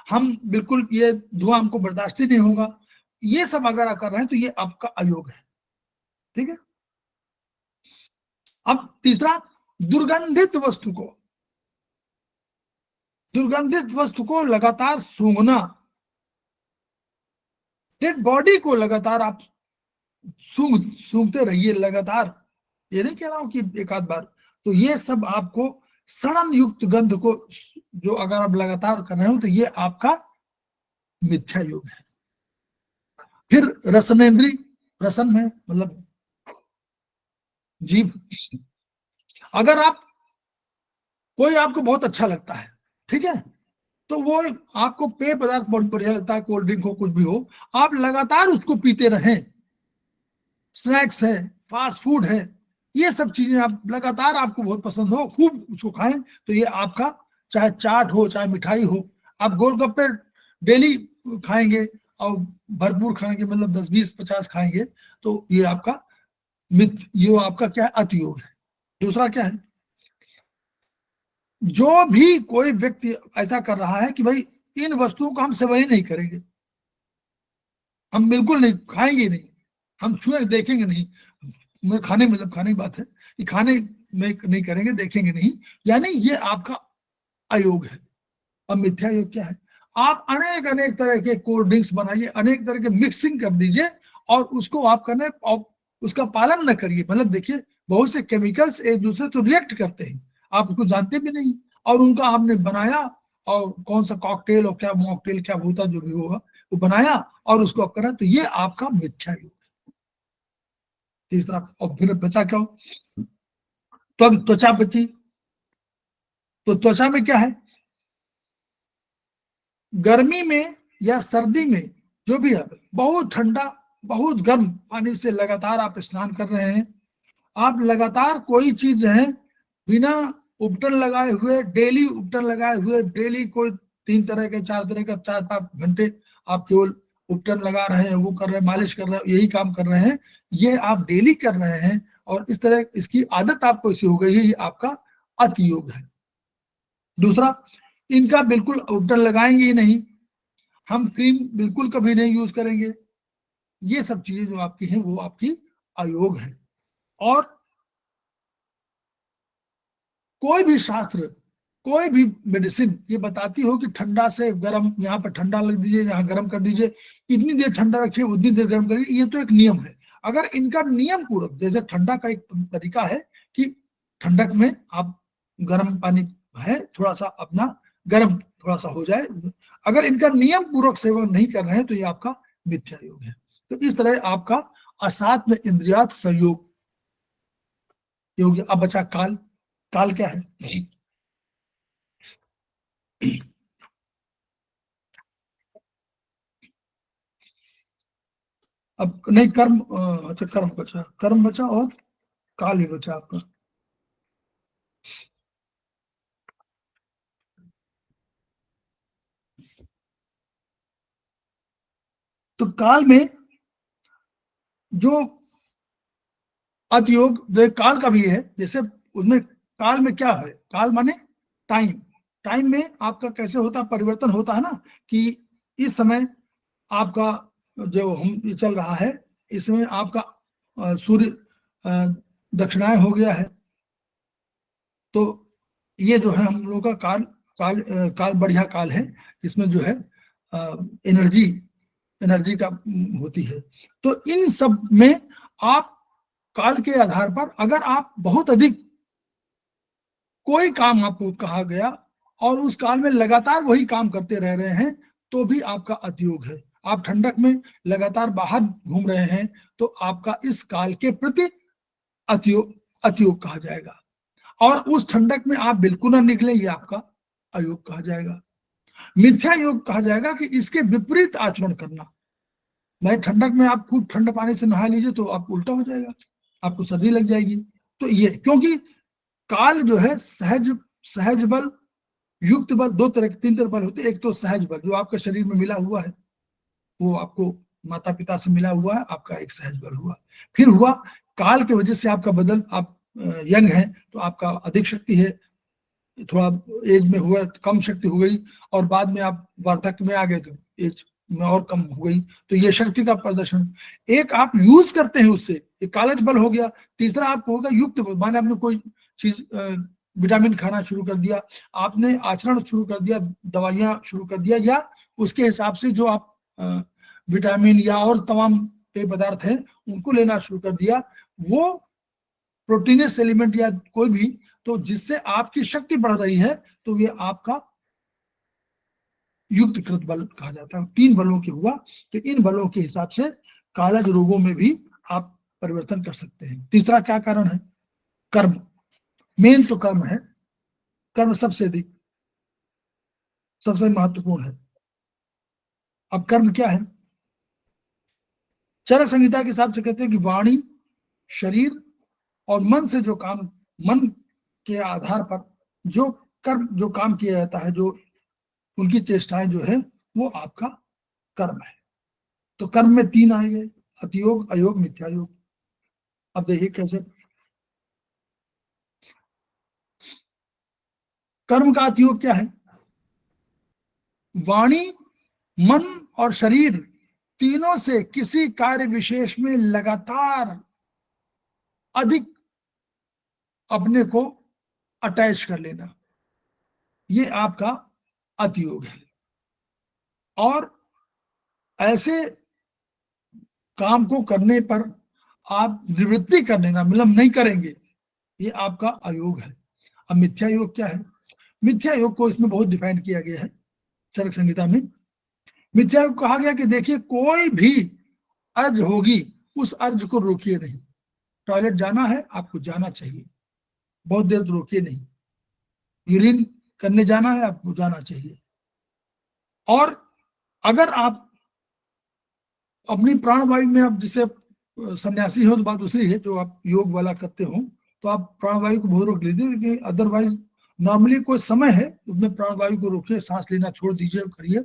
Speaker 2: हम बिल्कुल ये धुआं हमको बर्दाश्त ही नहीं होगा, ये सब अगर आप कर रहे हैं तो ये आपका अयोग है, ठीक है। अब तीसरा, दुर्गंधित वस्तु को लगातार सूंघना, डेड बॉडी को लगातार आप सूंघते रहिए लगातार, ये नहीं कह रहा हूं कि एक आध बार, तो ये सब आपको सड़न युक्त गंध को जो अगर आप लगातार कर रहे हो तो ये आपका मिथ्या योग है। फिर रसनेन्द्री, रसन में मतलब जीभ, अगर आप, कोई आपको बहुत अच्छा लगता है, ठीक है, तो वो आपको पेय पदार्थ बहुत बढ़िया लगता है, कोल्ड ड्रिंक हो, कुछ भी हो, आप लगातार उसको पीते रहें, स्नैक्स है, फास्ट फूड है, ये सब चीजें आप लगातार, आपको बहुत पसंद हो, खूब उसको खाएं, तो ये आपका, चाहे चाट हो, चाहे मिठाई हो, आप गोलगप्पे डेली खाएंगे और भरपूर खाएंगे, मतलब 10, 20, 50 खाएंगे, तो ये आपका ये आपका क्या है? अतियोग है। दूसरा क्या है? जो भी कोई व्यक्ति ऐसा कर रहा है कि भाई इन वस्तुओं को हम सेवन ही नहीं करेंगे, हम बिल्कुल नहीं खाएंगे, नहीं हम छुए देखेंगे नहीं, मैं खाने मतलब खाने की बात है कि खाने में नहीं करेंगे, देखेंगे नहीं, यानी ये आपका अयोग है। अब मिथ्या योग क्या है? आप अनेक अनेक तरह के कोल्ड ड्रिंक्स बनाइए, अनेक तरह के मिक्सिंग कर दीजिए और उसको आप करने और उसका पालन न करिए, मतलब देखिए बहुत से केमिकल्स एक दूसरे तो रिएक्ट करते हैं, आप उसको जानते भी नहीं, और उनका आपने बनाया और कौन सा कॉकटेल और क्या मॉकटेल क्या होता जो भी होगा वो बनाया और उसको आप करा, तो ये आपका मिथ्या योग। तीसरा, और फिर बचा क्या हो? तो त्वचा बची, तो त्वचा में क्या है? गर्मी में या सर्दी में जो भी है, बहुत ठंडा बहुत गर्म पानी से लगातार आप स्नान कर रहे हैं, आप लगातार कोई चीज है बिना उपटन लगाए हुए, डेली उपटन लगाए हुए, डेली कोई 3 तरह के 4 तरह का 4-5 घंटे आप केवल उपटन लगा रहे हैं, वो कर रहे हैं, मालिश कर रहे हैं, यही काम कर रहे हैं, ये आप डेली कर रहे हैं और इस तरह इसकी आदत आपको ऐसी हो गई है, ये आपका अति योग है। दूसरा, इनका बिल्कुल उपटन लगाएंगे ही नहीं, हम क्रीम बिल्कुल कभी नहीं यूज करेंगे, ये सब चीजें जो आपकी हैं वो आपकी अयोग है। और कोई भी शास्त्र, कोई भी मेडिसिन ये बताती हो कि ठंडा से गर्म, यहाँ पर ठंडा लग दीजिए, यहाँ गर्म कर दीजिए, इतनी देर ठंडा रखिए, उतनी देर गर्म करिए, ये तो एक नियम है। अगर इनका नियम पूर्वक, जैसे ठंडा का एक तरीका है कि ठंडक में आप गर्म पानी है थोड़ा सा अपना गर्म थोड़ा सा हो जाए, अगर इनका नियम पूर्वक सेवन नहीं कर रहे हैं तो ये आपका मिथ्या योग है। तो इस तरह आपका असात में इंद्रियात संयोग योग। अब बचा काल। काल क्या है? अब नहीं, कर्म, अच्छा कर्म बचा, कर्म बचा और काल ही बचा आपका। तो काल में जो अतियोग काल का भी है, जैसे उसमें काल में क्या है? काल माने टाइम। टाइम में आपका कैसे होता है, परिवर्तन होता है ना, कि इस समय आपका जो हम चल रहा है, इसमें आपका सूर्य दक्षिणायन हो गया है, तो ये जो है हम लोगों का काल काल बढ़िया काल है, जिसमें जो है एनर्जी का होती है। तो इन सब में आप काल के आधार पर अगर आप बहुत अधिक कोई काम आपको कहा गया और उस काल में लगातार वही काम करते रह रहे हैं तो भी आपका अतियोग है। आप ठंडक में लगातार बाहर घूम रहे हैं तो आपका इस काल के प्रति अतियोग कहा जाएगा। और उस ठंडक में आप बिल्कुल ना निकले, ये आपका अयोग कहा जाएगा। मिथ्या योग कहा जाएगा कि इसके विपरीत आचरण करना। मैं ठंडक में आप खूब ठंडे पानी से नहा लीजिए तो आप उल्टा हो जाएगा, आपको सर्दी लग जाएगी। तो ये क्योंकि काल जो है सहज बल, युक्त बल, तीन तरह बल होते हैं। एक तो सहज बल जो आपके शरीर में मिला हुआ है, वो आपको माता पिता से मिला हुआ है, आपका एक सहज बल हुआ। फिर हुआ काल की वजह से आपका बदल, आप यंग हैं तो आपका अधिक शक्ति है, थोड़ा एज में हुआ कम शक्ति हो गई, और बाद में आप वार्धक्य में आ गए तो एज में और कम हो गई, तो ये शक्ति का प्रदर्शन। एक आप यूज करते हैं उससे, एक कालज बल हो गया। तीसरा आपको होगा युक्त बल, माने आपने कोई चीज विटामिन खाना शुरू कर दिया, आपने आचरण शुरू कर दिया, दवाइयां शुरू कर दिया, या उसके हिसाब से जो आप विटामिन या और तमाम पेय पदार्थ हैं उनको लेना शुरू कर दिया, वो प्रोटीनस एलिमेंट या कोई भी, तो जिससे आपकी शक्ति बढ़ रही है, तो ये आपका युक्त कृत बल कहा जाता है। तीन बलों के हुआ, तो इन बलों के हिसाब से कालज रोगों में भी आप परिवर्तन कर सकते हैं। तीसरा क्या कारण है? कर्म। मेन तो कर्म है, कर्म सबसे अधिक, सबसे महत्वपूर्ण है। अब कर्म क्या है? चरक संहिता के हिसाब से कहते हैं कि वाणी, शरीर और मन से जो काम, मन के आधार पर जो कर्म, जो काम किया जाता है, जो उनकी चेष्टाएं जो है, वो आपका कर्म है। तो कर्म में तीन आएंगे, अतियोग, अयोग, मिथ्यायोग। अब देखिए कैसे कर्म का अतियोग क्या है? वाणी, मन और शरीर तीनों से किसी कार्य विशेष में लगातार अधिक अपने को अटैच कर लेना, ये आपका अतियोग है। और ऐसे काम को करने पर आप निवृत्ति कर लेना, मतलब नहीं करेंगे, ये आपका अयोग है। अब मिथ्या योग क्या है? मिथ्या योग को इसमें बहुत डिफाइन किया गया है चरक संहिता में। मिथ्या योग कहा गया कि देखिए, कोई भी अर्ज होगी, उस अर्ज को रोकिए नहीं। टॉयलेट जाना है, आपको जाना चाहिए, बहुत देर तो रोकिए नहीं। यूरिन करने जाना है, आपको जाना चाहिए। और अगर आप अपनी प्राणवायु में, आप जिसे सन्यासी हो तो बात दूसरी है, जो आप योग वाला करते हो तो आप प्राणवायु को बहुत रोक लीजिए, लेकिन अदरवाइज नॉर्मली कोई समय है उसमें प्राणवायु को रोकिए, सांस लेना छोड़ दीजिए, करिए,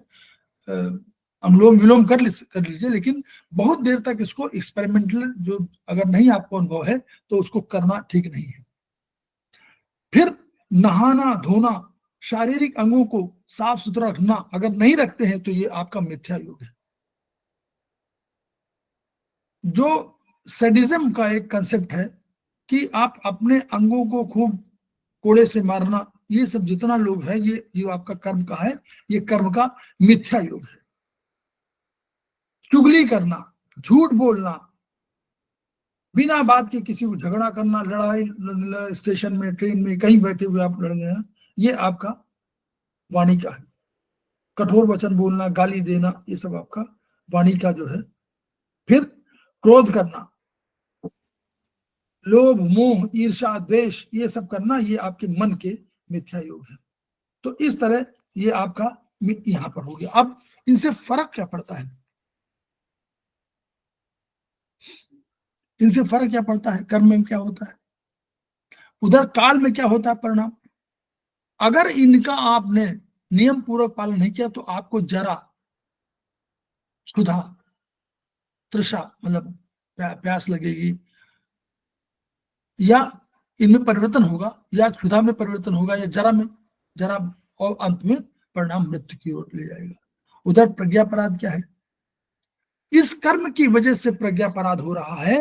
Speaker 2: अनुलोम विलोम कर लीजिए, लेकिन बहुत देर तक इसको एक्सपेरिमेंटल, जो अगर नहीं आपको अनुभव है तो उसको करना ठीक नहीं है। फिर नहाना धोना, शारीरिक अंगों को साफ सुथरा रखना, अगर नहीं रखते हैं तो ये आपका मिथ्या योग है। जो सैडिज्म का एक कंसेप्ट है कि आप अपने अंगों को खूब कोड़े से मारना, ये सब जितना लोग है, ये आपका कर्म का है, ये कर्म का मिथ्या योग है। चुगली करना, झूठ बोलना, बिना बात के किसी को झगड़ा करना, लड़ाई, स्टेशन में, ट्रेन में, कहीं बैठे हुए आप लड़ गए हैं, ये आपका वाणी का है। कठोर वचन बोलना, गाली देना, ये सब आपका वाणी का जो है। फिर क्रोध करना, लोभ, मोह, ईर्ष्या, द्वेष, ये सब करना, ये आपके मन के मिथ्या योग है। तो इस तरह ये आपका यहां पर हो गया। अब इनसे फर्क क्या पड़ता है? इनसे फर्क क्या पड़ता है? कर्म में क्या होता है, उधर काल में क्या होता है परिणाम? अगर इनका आपने नियम पूर्वक पालन नहीं किया तो आपको जरा, क्षुधा, तृषा, मतलब प्यास लगेगी, या इनमें परिवर्तन होगा, या क्षुधा में परिवर्तन होगा, या जरा, और अंत में परिणाम मृत्यु की ओर ले जाएगा। उधर प्रज्ञापराध क्या है? इस कर्म की वजह से प्रज्ञापराध हो रहा है,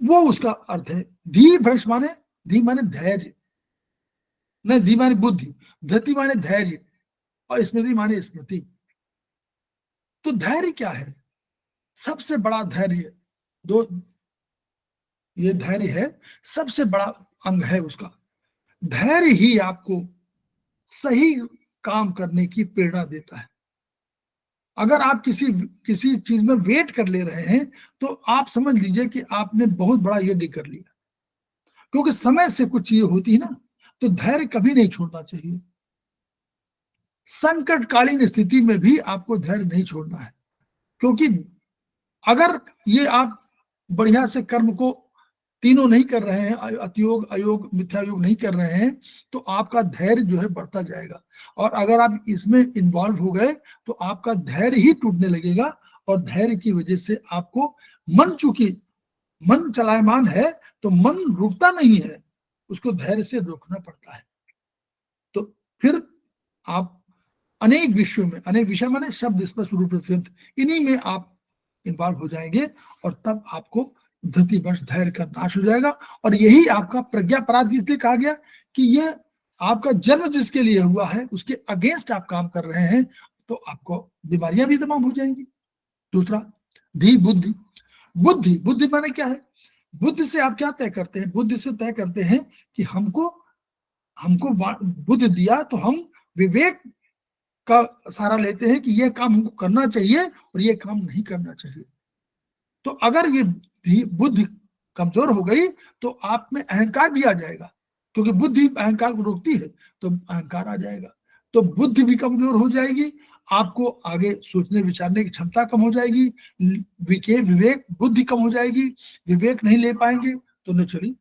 Speaker 2: वो उसका अर्थ है। धी भ्रष्ट, माने धी माने धैर्य, नहीं, धी माने बुद्धि, धृति माने धैर्य, और स्मृति माने स्मृति। तो धैर्य क्या है? सबसे बड़ा धैर्य, दो, ये धैर्य है, सबसे बड़ा अंग है उसका। धैर्य ही आपको सही काम करने की प्रेरणा देता है। अगर आप किसी चीज में वेट कर ले रहे हैं तो आप समझ लीजिए कि आपने बहुत बड़ा यज्ञ कर लिया, क्योंकि समय से कुछ चीजें होती है ना, तो धैर्य कभी नहीं छोड़ना चाहिए। संकटकालीन स्थिति में भी आपको धैर्य नहीं छोड़ना है, क्योंकि अगर ये आप बढ़िया से कर्म को तीनों नहीं कर रहे हैं, अतियोग, अयोग, मिथ्यायोग नहीं कर रहे हैं, तो आपका धैर्य जो है बढ़ता जाएगा। और अगर आप इसमें इन्वॉल्व हो गए तो आपका धैर्य ही टूटने लगेगा, और धैर्य की वजह से आपको चूंकि मन चलायमान है तो मन रुकता नहीं है, उसको धैर्य से रोकना पड़ता है। तो फिर आप अनेक विषयों में, अनेक विषय माने शब्द स्पष्ट रूप से, इन्हीं में आप इन्वॉल्व हो जाएंगे, और तब आपको धृतिवश धैर्य का नाश हो जाएगा। और यही आपका प्रज्ञापराध इसलिए कहा गया कि यह आपका जन्म जिसके लिए हुआ है उसके अगेंस्ट आप काम कर रहे हैं, तो आपको बीमारियां भी तमाम हो जाएंगी। दूसरा, धी बुद्धि। बुद्धि, बुद्धि माने क्या है? बुद्धि से आप क्या तय करते हैं? बुद्धि से तय करते हैं कि हमको बुद्धि दिया तो हम विवेक का सहारा लेते हैं कि यह काम हमको करना चाहिए और यह काम नहीं करना चाहिए। तो अगर ये बुद्धि कमजोर हो गई तो आप में अहंकार भी आ जाएगा, क्योंकि बुद्धि अहंकार को रोकती है, तो अहंकार आ जाएगा, तो बुद्धि भी कमजोर हो जाएगी, आपको आगे सोचने विचारने की क्षमता कम हो जाएगी, विवेक बुद्धि कम हो जाएगी, विवेक नहीं ले पाएंगे तो नेचुरली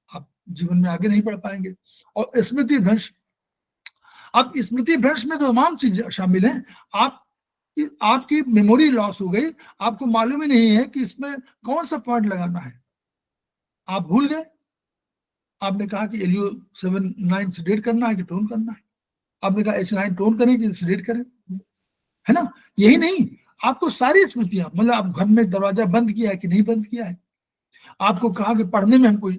Speaker 2: आप जीवन में आगे नहीं बढ़ पाएंगे। और स्मृति भ्रंश। अब स्मृति भ्रंश में तो तमाम चीजें शामिल हैं। आपकी मेमोरी लॉस हो गई, आपको मालूम ही नहीं है कि इसमें कौन सा पॉइंट लगाना है, आप भूल गए। आपने कहा कि एलियो 7-9 से डेट करना है कि टोन करना है, आपने कहा H9 टोन करें कि डेट करें, है ना? यही नहीं, आपको सारी स्मृतियां, मतलब आप घर में दरवाजा बंद किया है कि नहीं बंद किया है, आपको कहा कि पढ़ने में हमको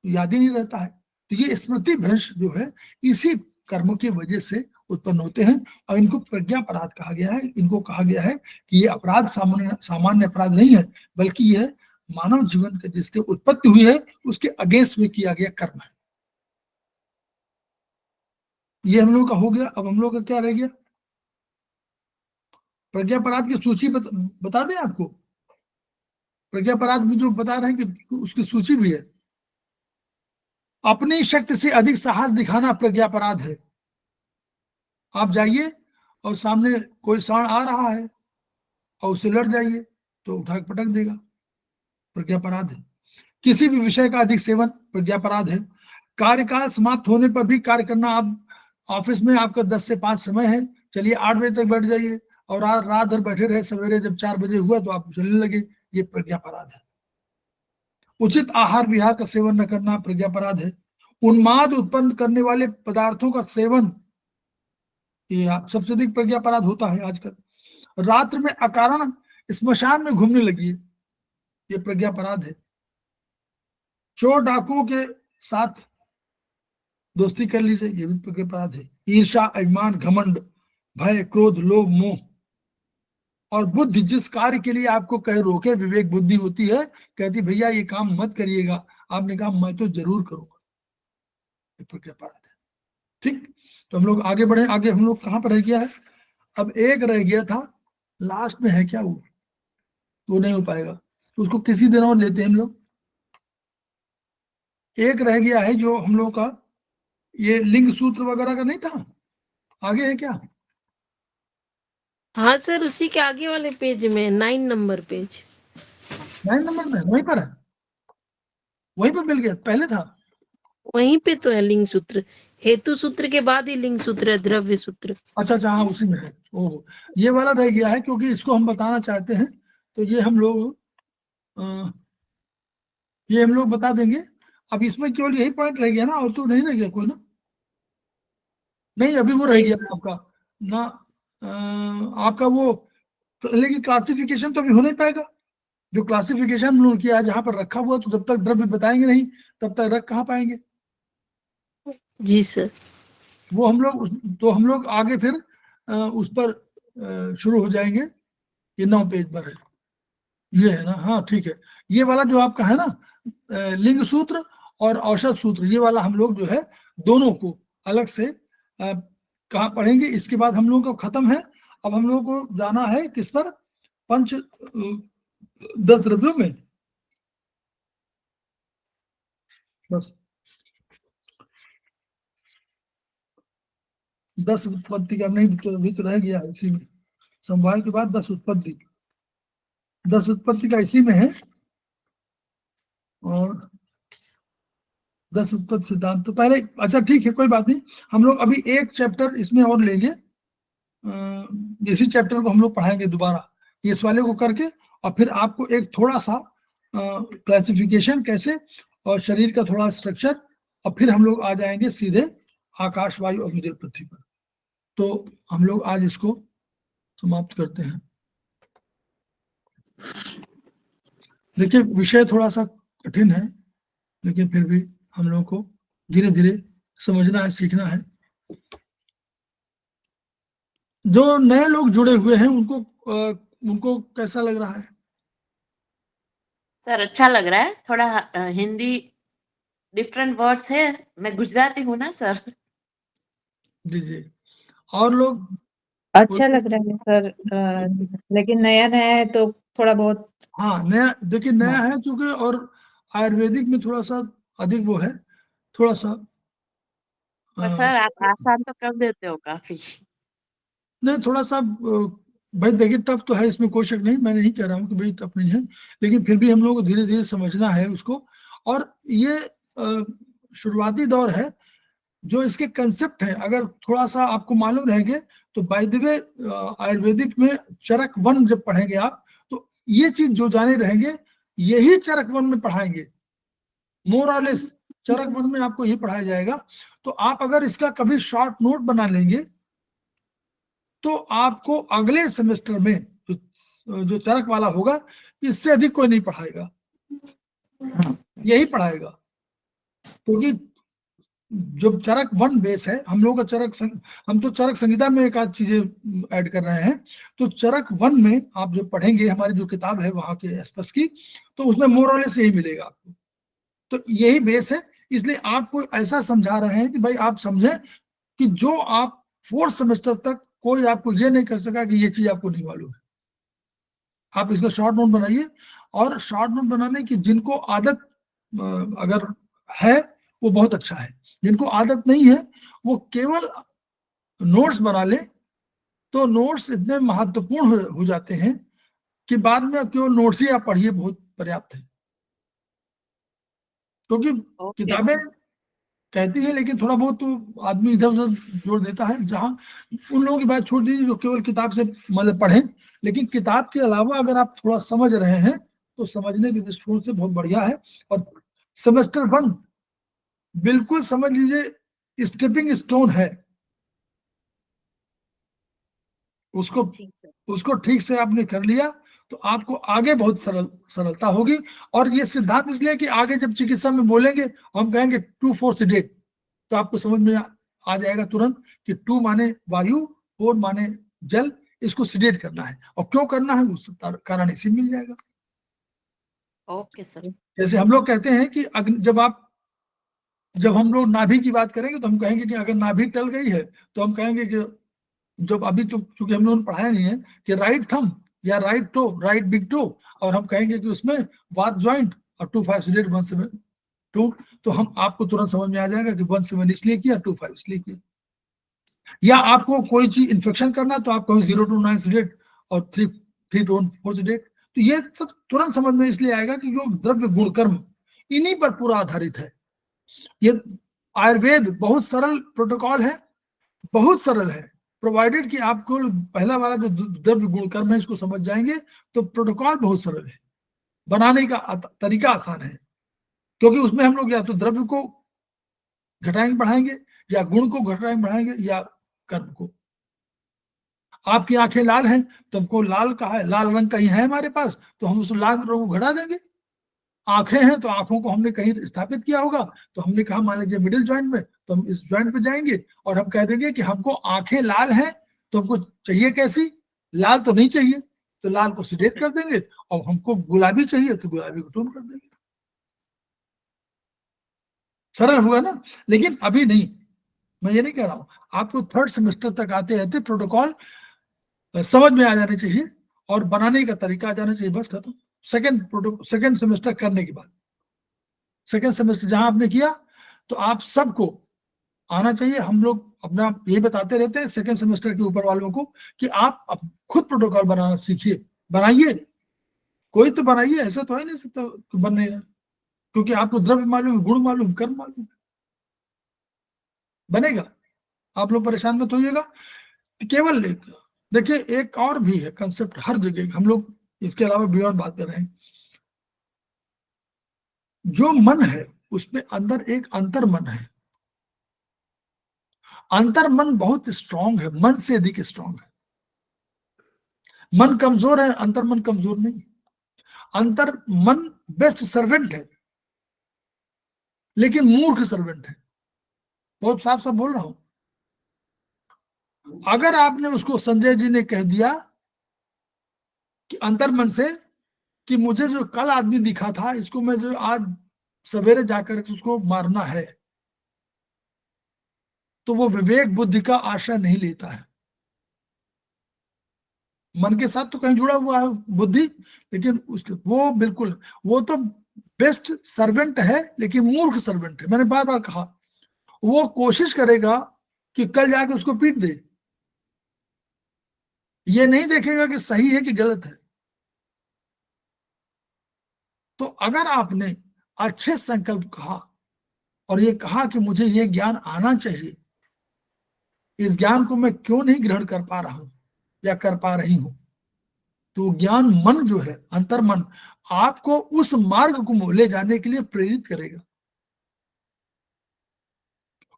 Speaker 2: याद ही नहीं रहता है। तो ये स्मृति भ्रंश जो है इसी कर्मों की वजह से उत्पन्न होते हैं, और इनको प्रज्ञापराध कहा गया है। इनको कहा गया है कि ये अपराध सामान्य अपराध नहीं है, बल्कि यह मानव जीवन के जिसके उत्पत्ति हुई है उसके अगेंस्ट में किया गया कर्म है। ये हम लोग का हो गया। अब हम लोग का क्या रह गया? प्रज्ञापराध की सूची बता दें आपको। प्रज्ञापराध में जो बता रहे हैं कि उसकी सूची भी है। अपनी शक्ति से अधिक साहस दिखाना प्रज्ञापराध है। आप जाइए और सामने कोई सांड आ रहा है और उससे लड़ जाइए तो उठा के पटक देगा, प्रज्ञापराध है। किसी भी विषय का अधिक सेवन प्रज्ञापराध है। कार्यकाल समाप्त होने पर भी कार्य करना। आप ऑफिस में आपका 10 से 5 समय है, चलिए 8 बजे तक बैठ जाइए और रात भर बैठे रहे, सवेरे जब 4 बजे हुआ तो आप चलने लगे, ये प्रज्ञापराध है। उचित आहार विहार का सेवन न करना प्रज्ञापराध है। उन्माद उत्पन्न करने वाले पदार्थों का सेवन, ये सबसे अधिक प्रज्ञापराध होता है आजकल। रात्र में अकारण स्मशान में घूमने लगी, ये प्रज्ञापराध है। चोर डाकुओं के साथ दोस्ती कर लीजिए, ये भी प्रज्ञापराध है। ईर्षा, अभिमान, घमंड, भय, क्रोध, लोभ, मोह और बुद्धि जिस कार्य के लिए आपको कहे रोके, विवेक बुद्धि होती है, कहती भैया ये काम मत करिएगा, आपने कहा मैं तो जरूर करूंगा, ये प्रज्ञापराध है। ठीक, तो हम लोग आगे बढ़े। आगे हम लोग कहां पर रह गया है? अब एक रह गया था, लास्ट में है क्या वो नहीं हो पाएगा, तो उसको किसी दिन और लेते हैं हम लोग। एक रह गया है जो हम लोग का ये लिंग सूत्र वगैरह का नहीं था, आगे है क्या?
Speaker 3: हाँ सर, उसी के आगे वाले पेज में 9 नंबर पेज।
Speaker 2: 9 नंबर में वहीं पर है, वहीं पर मिल गया, पहले था
Speaker 3: वहीं पे तो है लिंग सूत्र। हेतु सूत्र के बाद ही लिंग सूत्र है, द्रव्य सूत्र।
Speaker 2: अच्छा, हाँ उसी में है। ओह, ये वाला रह गया है, क्योंकि इसको हम बताना चाहते हैं, तो ये हम लोग बता देंगे। अब इसमें केवल यही पॉइंट रह गया ना, और तो नहीं रह गया कोई ना? नहीं, अभी वो रह गया आपका ना, आपका वो, लेकिन क्लासिफिकेशन तो अभी हो नहीं पाएगा। जो क्लासिफिकेशन हम लोग किया है जहां पर रखा हुआ, तो जब तक द्रव्य बताएंगे नहीं तब तक रख कहाँ पाएंगे।
Speaker 3: जी सर।
Speaker 2: वो हम लोग आगे फिर उस पर शुरू हो जाएंगे। ये 9 पेज पर है, ये है ना, हाँ ठीक है। ये वाला जो आपका है ना लिंग सूत्र और औषध सूत्र, ये वाला हम लोग जो है दोनों को अलग से कहाँ पढ़ेंगे। इसके बाद हम लोगों को खत्म है। अब हम लोगों को जाना है किस पर, 10 द्रव्यों में। बस 10 उत्पत्ति का नहीं, तो अभी तो रह गया इसी में। समवाय के बाद 10 उत्पत्ति, 10 उत्पत्ति का इसी में है। और 10 उत्पत्ति सिद्धांत तो पहले, अच्छा ठीक है कोई बात नहीं, हम लोग अभी एक चैप्टर इसमें और लेंगे। इसी चैप्टर को हम लोग पढ़ाएंगे दोबारा इस वाले को करके, और फिर आपको एक थोड़ा सा क्लासिफिकेशन कैसे और शरीर का थोड़ा स्ट्रक्चर, और फिर हम लोग आ जाएंगे सीधे आकाश, वायु, अग्नि, जल, पृथ्वी पर। तो हम लोग आज इसको समाप्त करते हैं। देखिए विषय थोड़ा सा कठिन है, लेकिन फिर भी हम लोगों को धीरे धीरे समझना है, सीखना है। जो नए लोग जुड़े हुए हैं उनको कैसा लग रहा है?
Speaker 5: सर अच्छा लग रहा है, थोड़ा हिंदी डिफरेंट वर्ड्स है, मैं गुजराती हूँ ना सर।
Speaker 2: जी जी, और लोग?
Speaker 6: अच्छा लग रहा है सर, लेकिन नया नया है तो थोड़ा बहुत।
Speaker 2: हाँ नया, देखिए नया है चूंकि, और आयुर्वेदिक में थोड़ा सा अधिक वो है, थोड़ा सा
Speaker 5: पर सर आप आसान तो कर देते हो काफी।
Speaker 2: नहीं, थोड़ा सा भाई देखिए टफ तो है, इसमें कोई शक नहीं, मैं नहीं कह रहा हूँ कि भाई टफ नहीं है, लेकिन फिर भी हम लोगों को धीरे धीरे समझना है उसको। और ये शुरुआती दौर है, जो इसके कंसेप्ट है अगर थोड़ा सा आपको मालूम रहेंगे तो बाय द वे आयुर्वेदिक में चरक 1 जब पढ़ेंगे आप, तो ये चीज जो जाने रहेंगे यही चरक 1 में पढ़ाएंगे, मोर और लेस चरक 1 में आपको ये पढ़ाया जाएगा। तो आप अगर इसका कभी शॉर्ट नोट बना लेंगे तो आपको अगले सेमेस्टर में जो चरक वाला होगा इससे अधिक कोई नहीं पढ़ाएगा, यही पढ़ाएगा। क्योंकि जो चरक 1 बेस है, हम लोग का हम तो चरक संहिता में एक आध चीजें ऐड कर रहे हैं। तो चरक 1 में आप जो पढ़ेंगे, हमारी जो किताब है वहां के एस्पस की, तो उसमें मोर और लेस यही मिलेगा आपको। तो यही बेस है, इसलिए आपको ऐसा समझा रहे हैं कि भाई आप समझें कि जो आप 4th सेमेस्टर तक कोई आपको ये नहीं कर सका कि ये चीज आपको नहीं मालूम है। आप इसका शॉर्ट नोट बनाइए, और शॉर्ट नोट बनाने की जिनको आदत अगर है वो बहुत अच्छा है, जिनको आदत नहीं है वो केवल नोट्स बना ले, तो नोट्स इतने महत्वपूर्ण हो जाते हैं कि बाद में केवल नोट्स ही आप पढ़िए, बहुत पर्याप्त है। क्योंकि किताबें कहती है, लेकिन थोड़ा बहुत तो आदमी इधर उधर जोड़ देता है। जहां उन लोगों की बात छोड़ दीजिए जो केवल किताब से मतलब पढ़ें, लेकिन किताब के अलावा अगर आप थोड़ा समझ रहे हैं तो समझने के दृष्टिकोण से बहुत बढ़िया है। और सेमेस्टर 1 बिल्कुल समझ लीजिए स्टेपिंग स्टोन है, उसको ठीक से आपने कर लिया तो आपको आगे बहुत सरलता होगी। और ये सिद्धांत इसलिए कि आगे जब चिकित्सा में बोलेंगे हम कहेंगे 2 4 सिडेट, तो आपको समझ में आ जाएगा तुरंत कि 2 माने वायु, 4 माने जल, इसको सिडेट करना है। और क्यों करना है उसका कारण इसी मिल जाएगा।
Speaker 5: Okay sir.
Speaker 2: जैसे हम लोग कहते हैं कि जब हम लोग नाभि की बात करेंगे तो हम कहेंगे कि अगर नाभि टल गई है तो हम कहेंगे कि जब अभी तो चूंकि हम लोगों ने पढ़ाया नहीं है कि राइट थंब या right toe, right big toe, और हम कहेंगे कि उसमें वात ज्वाइंट और 2 5 सिडेट 1 7 2, तो हम आपको तुरंत समझ में आ जाएगा कि 1 7 इसलिए किया, 2 5 इसलिए किया। या आपको कोई चीज इन्फेक्शन करना तो आप कहें 0 to 9 सिडेट और 3 to 4 सिडेट, तो ये सब तुरंत समझ में इसलिए आएगा कि जो द्रव्य गुणकर्म इन्हीं पर पूरा आधारित है। ये आयुर्वेद बहुत सरल प्रोटोकॉल है, बहुत सरल है, प्रोवाइडेड कि आपको पहला वाला जो द्रव्य गुणकर्म है इसको समझ जाएंगे तो प्रोटोकॉल बहुत सरल है, बनाने का तरीका आसान है। क्योंकि उसमें हम लोग या तो द्रव्य को घटाएंगे बढ़ाएंगे, या गुण को घटाएंगे बढ़ाएंगे, या कर्म को। आपकी आंखें लाल हैं तो हमको लाल का है, लाल रंग कहीं है हमारे पास तो हम उस लाल रंग को घटा देंगे। आंखें हैं तो आंखों को हमने कहीं स्थापित किया होगा तो हमने कहा मान लीजिए मिडिल जॉइंट में, तो हम इस ज्वाइंट पे जाएंगे और हम कह देंगे कि हमको आंखें लाल हैं, तो हमको चाहिए कैसी, लाल तो नहीं चाहिए, तो लाल को सिलेक्ट कर देंगे, और हमको गुलाबी चाहिए तो गुलाबी को टून कर देंगे। सरल हुआ ना। लेकिन अभी नहीं, मैं ये नहीं कह रहा हूं, आपको 3rd सेमेस्टर तक आते आते प्रोटोकॉल समझ में आ जाने चाहिए और बनाने का तरीका आ जाना चाहिए, बस खत्म। सेकंड सेमेस्टर करने के बाद, सेकंड सेमेस्टर जहां आपने किया तो आप सबको आना चाहिए। हम लोग अपना यही बताते रहते हैं सेकंड सेमेस्टर के ऊपर वालों को कि आप खुद प्रोटोकॉल बनाना सीखिए, बनाइए, कोई तो बनाइए, ऐसा तो है नहीं सकता बन नहीं रहा, क्योंकि आपको द्रव्य मालूम, गुण मालूम, कर्म मालूम, बनेगा। आप लोग परेशान मत होइएगा। केवल देखिए एक और भी है कंसेप्ट हर जगह, हम लोग इसके अलावा भी और बात कर रहे हैं। जो मन है उसमें अंदर एक अंतर मन है। अंतर मन बहुत स्ट्रांग है, मन से अधिक स्ट्रांग है। मन कमजोर है, अंतर मन कमजोर नहीं। अंतर मन बेस्ट सर्वेंट है, लेकिन मूर्ख सर्वेंट है। बहुत साफ साफ बोल रहा हूं। अगर आपने उसको, संजय जी ने कह दिया कि अंतर मन से कि मुझे जो कल आदमी दिखा था, इसको मैं जो आज सवेरे जाकर उसको मारना है, तो वो विवेक बुद्धि का आश्रय नहीं लेता है। मन के साथ तो कहीं जुड़ा हुआ है बुद्धि, लेकिन उसके वो बिल्कुल, वो तो बेस्ट सर्वेंट है लेकिन मूर्ख सर्वेंट है। मैंने बार बार कहा, वो कोशिश करेगा कि कल जाके उसको पीट दे, ये नहीं देखेगा कि सही है कि गलत है। तो अगर आपने अच्छे संकल्प कहा और ये कहा कि मुझे ये ज्ञान आना चाहिए, इस ज्ञान को मैं क्यों नहीं ग्रहण कर पा रहा हूं या कर पा रही हूं, तो ज्ञान मन जो है, अंतर मन, आपको उस मार्ग को ले जाने के लिए प्रेरित करेगा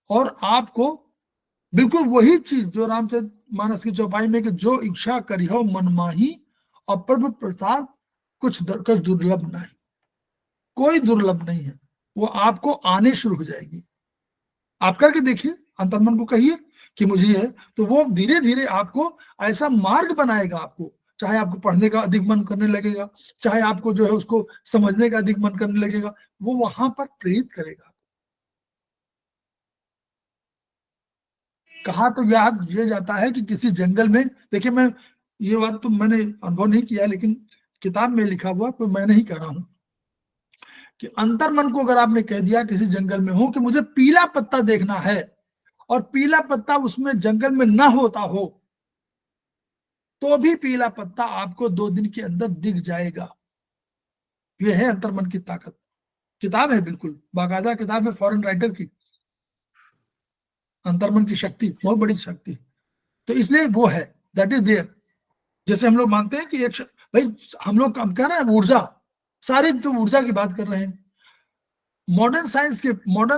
Speaker 2: और आपको बिल्कुल वही चीज जो रामचरित मानस की चौपाई में कि जो इच्छा करिहो मन माही और प्रभु प्रसाद कुछ दुर्लभ नहीं, कोई दुर्लभ नहीं है, वो आपको आने शुरू हो जाएगी। आप करके देखिए, अंतर्मन को कहिए कि मुझे ये है, तो वो धीरे धीरे आपको ऐसा मार्ग बनाएगा। आपको चाहे आपको पढ़ने का अधिक मन करने लगेगा, चाहे आपको जो है उसको समझने का अधिक मन करने लगेगा, वो वहां पर प्रेरित करेगा। कहा तो याद ये जाता है कि किसी जंगल में, देखिए मैं ये बात तो मैंने अनुभव नहीं किया, लेकिन किताब में लिखा हुआ, कोई मैं नहीं कह रहा हूं, कि अंतर्मन को अगर आपने कह दिया किसी जंगल में हो कि मुझे पीला पत्ता देखना है, और पीला पत्ता उसमें जंगल में ना होता हो, तो भी पीला पत्ता आपको 2 दिन के अंदर दिख जाएगा। यह है अंतर्मन की ताकत। किताब है, बिल्कुल बाकायदा किताब है फॉरेन राइटर की, अंतर्मन की शक्ति, बहुत बड़ी शक्ति। तो इसलिए वो है, दैट इज देयर। जैसे हम लोग मानते हैं कि एक भाई, हम लोग कह रहे हैं ऊर्जा, सारी तो ऊर्जा की बात कर रहे हैं। मॉडर्न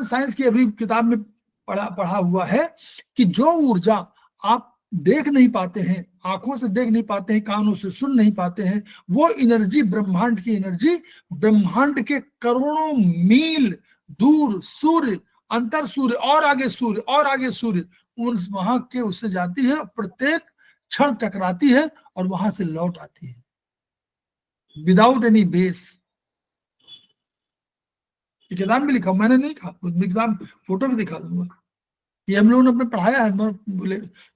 Speaker 2: साइंस की अभी किताब में पढ़ा हुआ है कि जो ऊर्जा आप देख नहीं पाते हैं, आंखों से देख नहीं पाते हैं, कानों से सुन नहीं पाते हैं, वो एनर्जी, ब्रह्मांड की एनर्जी, ब्रह्मांड के करोड़ों मील दूर सूर्य, अंतर सूर्य और आगे सूर्य और आगे सूर्य, उन वहां के उससे जाती है, प्रत्येक क्षण टकराती है और वहां से लौट आती है विदाउट एनी बेस। ये किताब में लिखा, मैंने नहीं कहा, किताब फोटो भी दिखा दूंगा, ये हम लोगों ने अपने पढ़ाया है,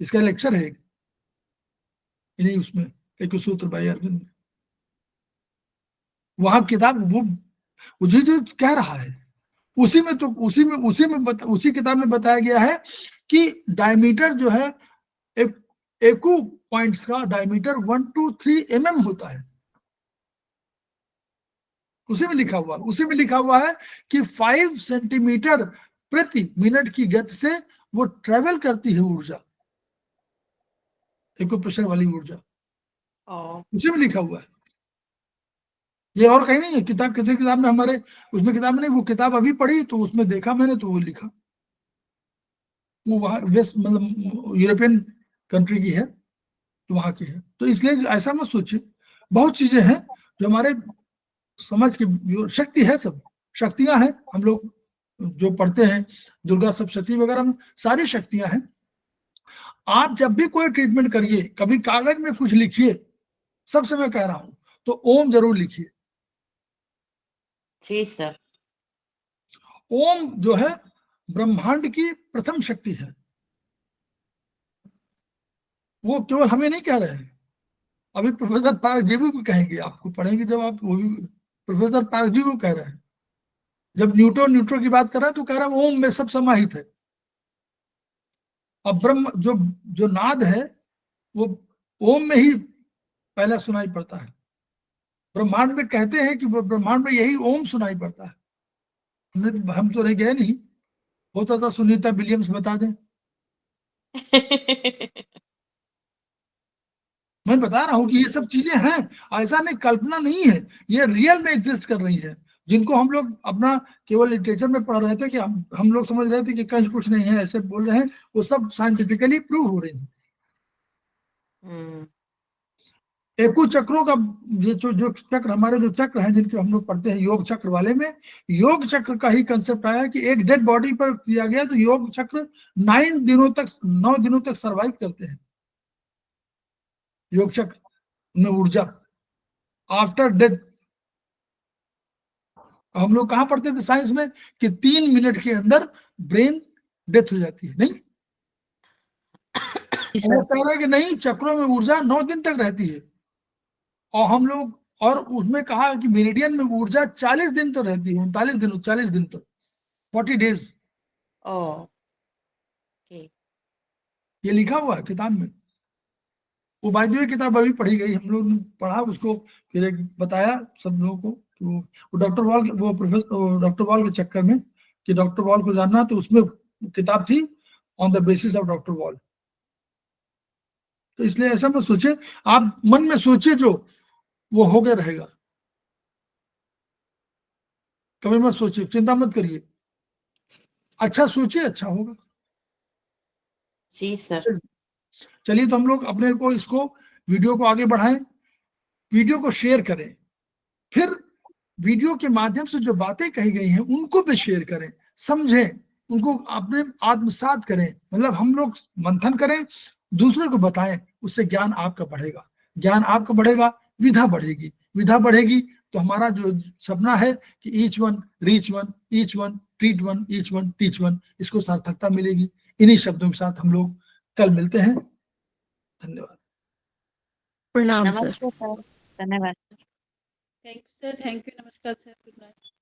Speaker 2: इसका लेक्चर है नहीं, उसमें एक सूत्र भाई अर्जुन, वहां किताब वो जो कह रहा है उसी किताब में बताया गया है कि डायमीटर जो है, एकू पॉइंट्स का डायमीटर 1 to 3 mm होता है। उसी में लिखा हुआ है कि 5 सेंटीमीटर प्रति मिनट की गति से वो ट्रेवल करती है ऊर्जा, एको प्रेशर वाली ऊर्जा, उसी में लिखा हुआ है। ये और कहीं नहीं है, किताब किसी किताब में, हमारे उसमें किताब में नहीं, वो किताब अभी पढ़ी तो उसमें देखा मैंने, तो वो लिखा, वो वहां वेस्ट मतलब यूरोपियन कंट्री की है, तो वहां की है। तो इसलिए ऐसा मत सोचिए, बहुत चीजें हैं जो हमारे समझ की शक्ति है, सब शक्तियां हैं, हम लोग जो पढ़ते हैं दुर्गा सप्तशती वगैरह में सारी शक्तियां हैं। आप जब भी कोई ट्रीटमेंट करिए, कभी कागज में कुछ लिखिए, सबसे मैं कह रहा हूं, तो ओम जरूर लिखिए।
Speaker 5: जी सर।
Speaker 2: ओम जो है ब्रह्मांड की प्रथम शक्ति है। वो केवल हमें नहीं कह रहे हैं, अभी प्रोफेसर पारक जी भी कहेंगे, आपको पढ़ेंगे जब आप, वो भी प्रोफेसर पारक जी भी कह रहे हैं। जब न्यूटन की बात कर रहा है तो कह रहा है ओम में सब समाहित है। अब ब्रह्म जो जो नाद है वो ओम में ही पहला सुनाई पड़ता है। ब्रह्मांड में कहते हैं कि वो ब्रह्मांड में यही ओम सुनाई पड़ता है। हम तो नहीं गए, नहीं होता था सुनीता विलियम्स बता दें। मैं बता रहा हूँ कि ये सब चीजें हैं, ऐसा नहीं, कल्पना नहीं है, ये रियल में एग्जिस्ट कर रही है, जिनको हम लोग अपना केवल लिटरेचर में पढ़ रहे थे कि हम लोग समझ रहे थे कि कहीं कुछ नहीं है, ऐसे बोल रहे हैं, वो सब साइंटिफिकली प्रूव हो रही है। एकु चक्रों का ये जो चक्र, हमारे जो चक्र हैं जिनके हम लोग पढ़ते हैं योग चक्र वाले में, योग चक्र का ही कंसेप्ट आया कि एक डेड बॉडी पर किया गया तो योग चक्र 9 दिनों तक सरवाइव करते हैं। योग चक्र में ऊर्जा आफ्टर डेथ, हम लोग कहां पढ़ते थे साइंस में कि 3 मिनट के अंदर ब्रेन डेथ हो जाती है, नहीं? वो कह रहा है कि नहीं, चक्रों में ऊर्जा 9 दिन तक रहती है। और हम लोग, और उसमें कहा कि मेरिडियन में ऊर्जा 40 दिन तो रहती है, 40 दिन तक, 40 डेज। ये लिखा हुआ है किताब में। वो बाय द वे किताब अभी पढ़ी गई, हम लोग ने पढ़ा उसको, फिर एक बताया सब लोगों को कि वो डॉक्टर वॉल, वो प्रोफेसर डॉक्टर वॉल के चक्कर में कि डॉक्टर वॉल को जानना, तो उसमें किताब थी on the basis of doctor wall. तो इसलिए ऐसा मत सोचे, आप मन में सोचिए जो वो हो गया रहेगा, कभी मत सोचिए, चिंता मत करिए, अच्छा सोचिए, अच्छा होगा।
Speaker 5: जी सर।
Speaker 2: चलिए, तो हम लोग अपने को इसको वीडियो को आगे बढ़ाएं, वीडियो को शेयर करें, फिर वीडियो के माध्यम से जो बातें कही गई हैं उनको भी शेयर करें, समझें, उनको अपने आत्मसात करें, मतलब हम लोग मंथन करें, दूसरे को बताएं, उससे ज्ञान आपका बढ़ेगा, ज्ञान आपका बढ़ेगा, विधा बढ़ेगी, विधा बढ़ेगी तो हमारा जो सपना है कि each one reach one, each one treat one, each one teach one, इसको सार्थकता मिलेगी। इन्हीं शब्दों के साथ हम लोग कल मिलते हैं। धन्यवाद।
Speaker 3: प्रणाम सर।
Speaker 5: नमस्ते सर, धन्यवाद।
Speaker 7: Thank you sir, thank you, नमस्कार सर, गुड नाइट।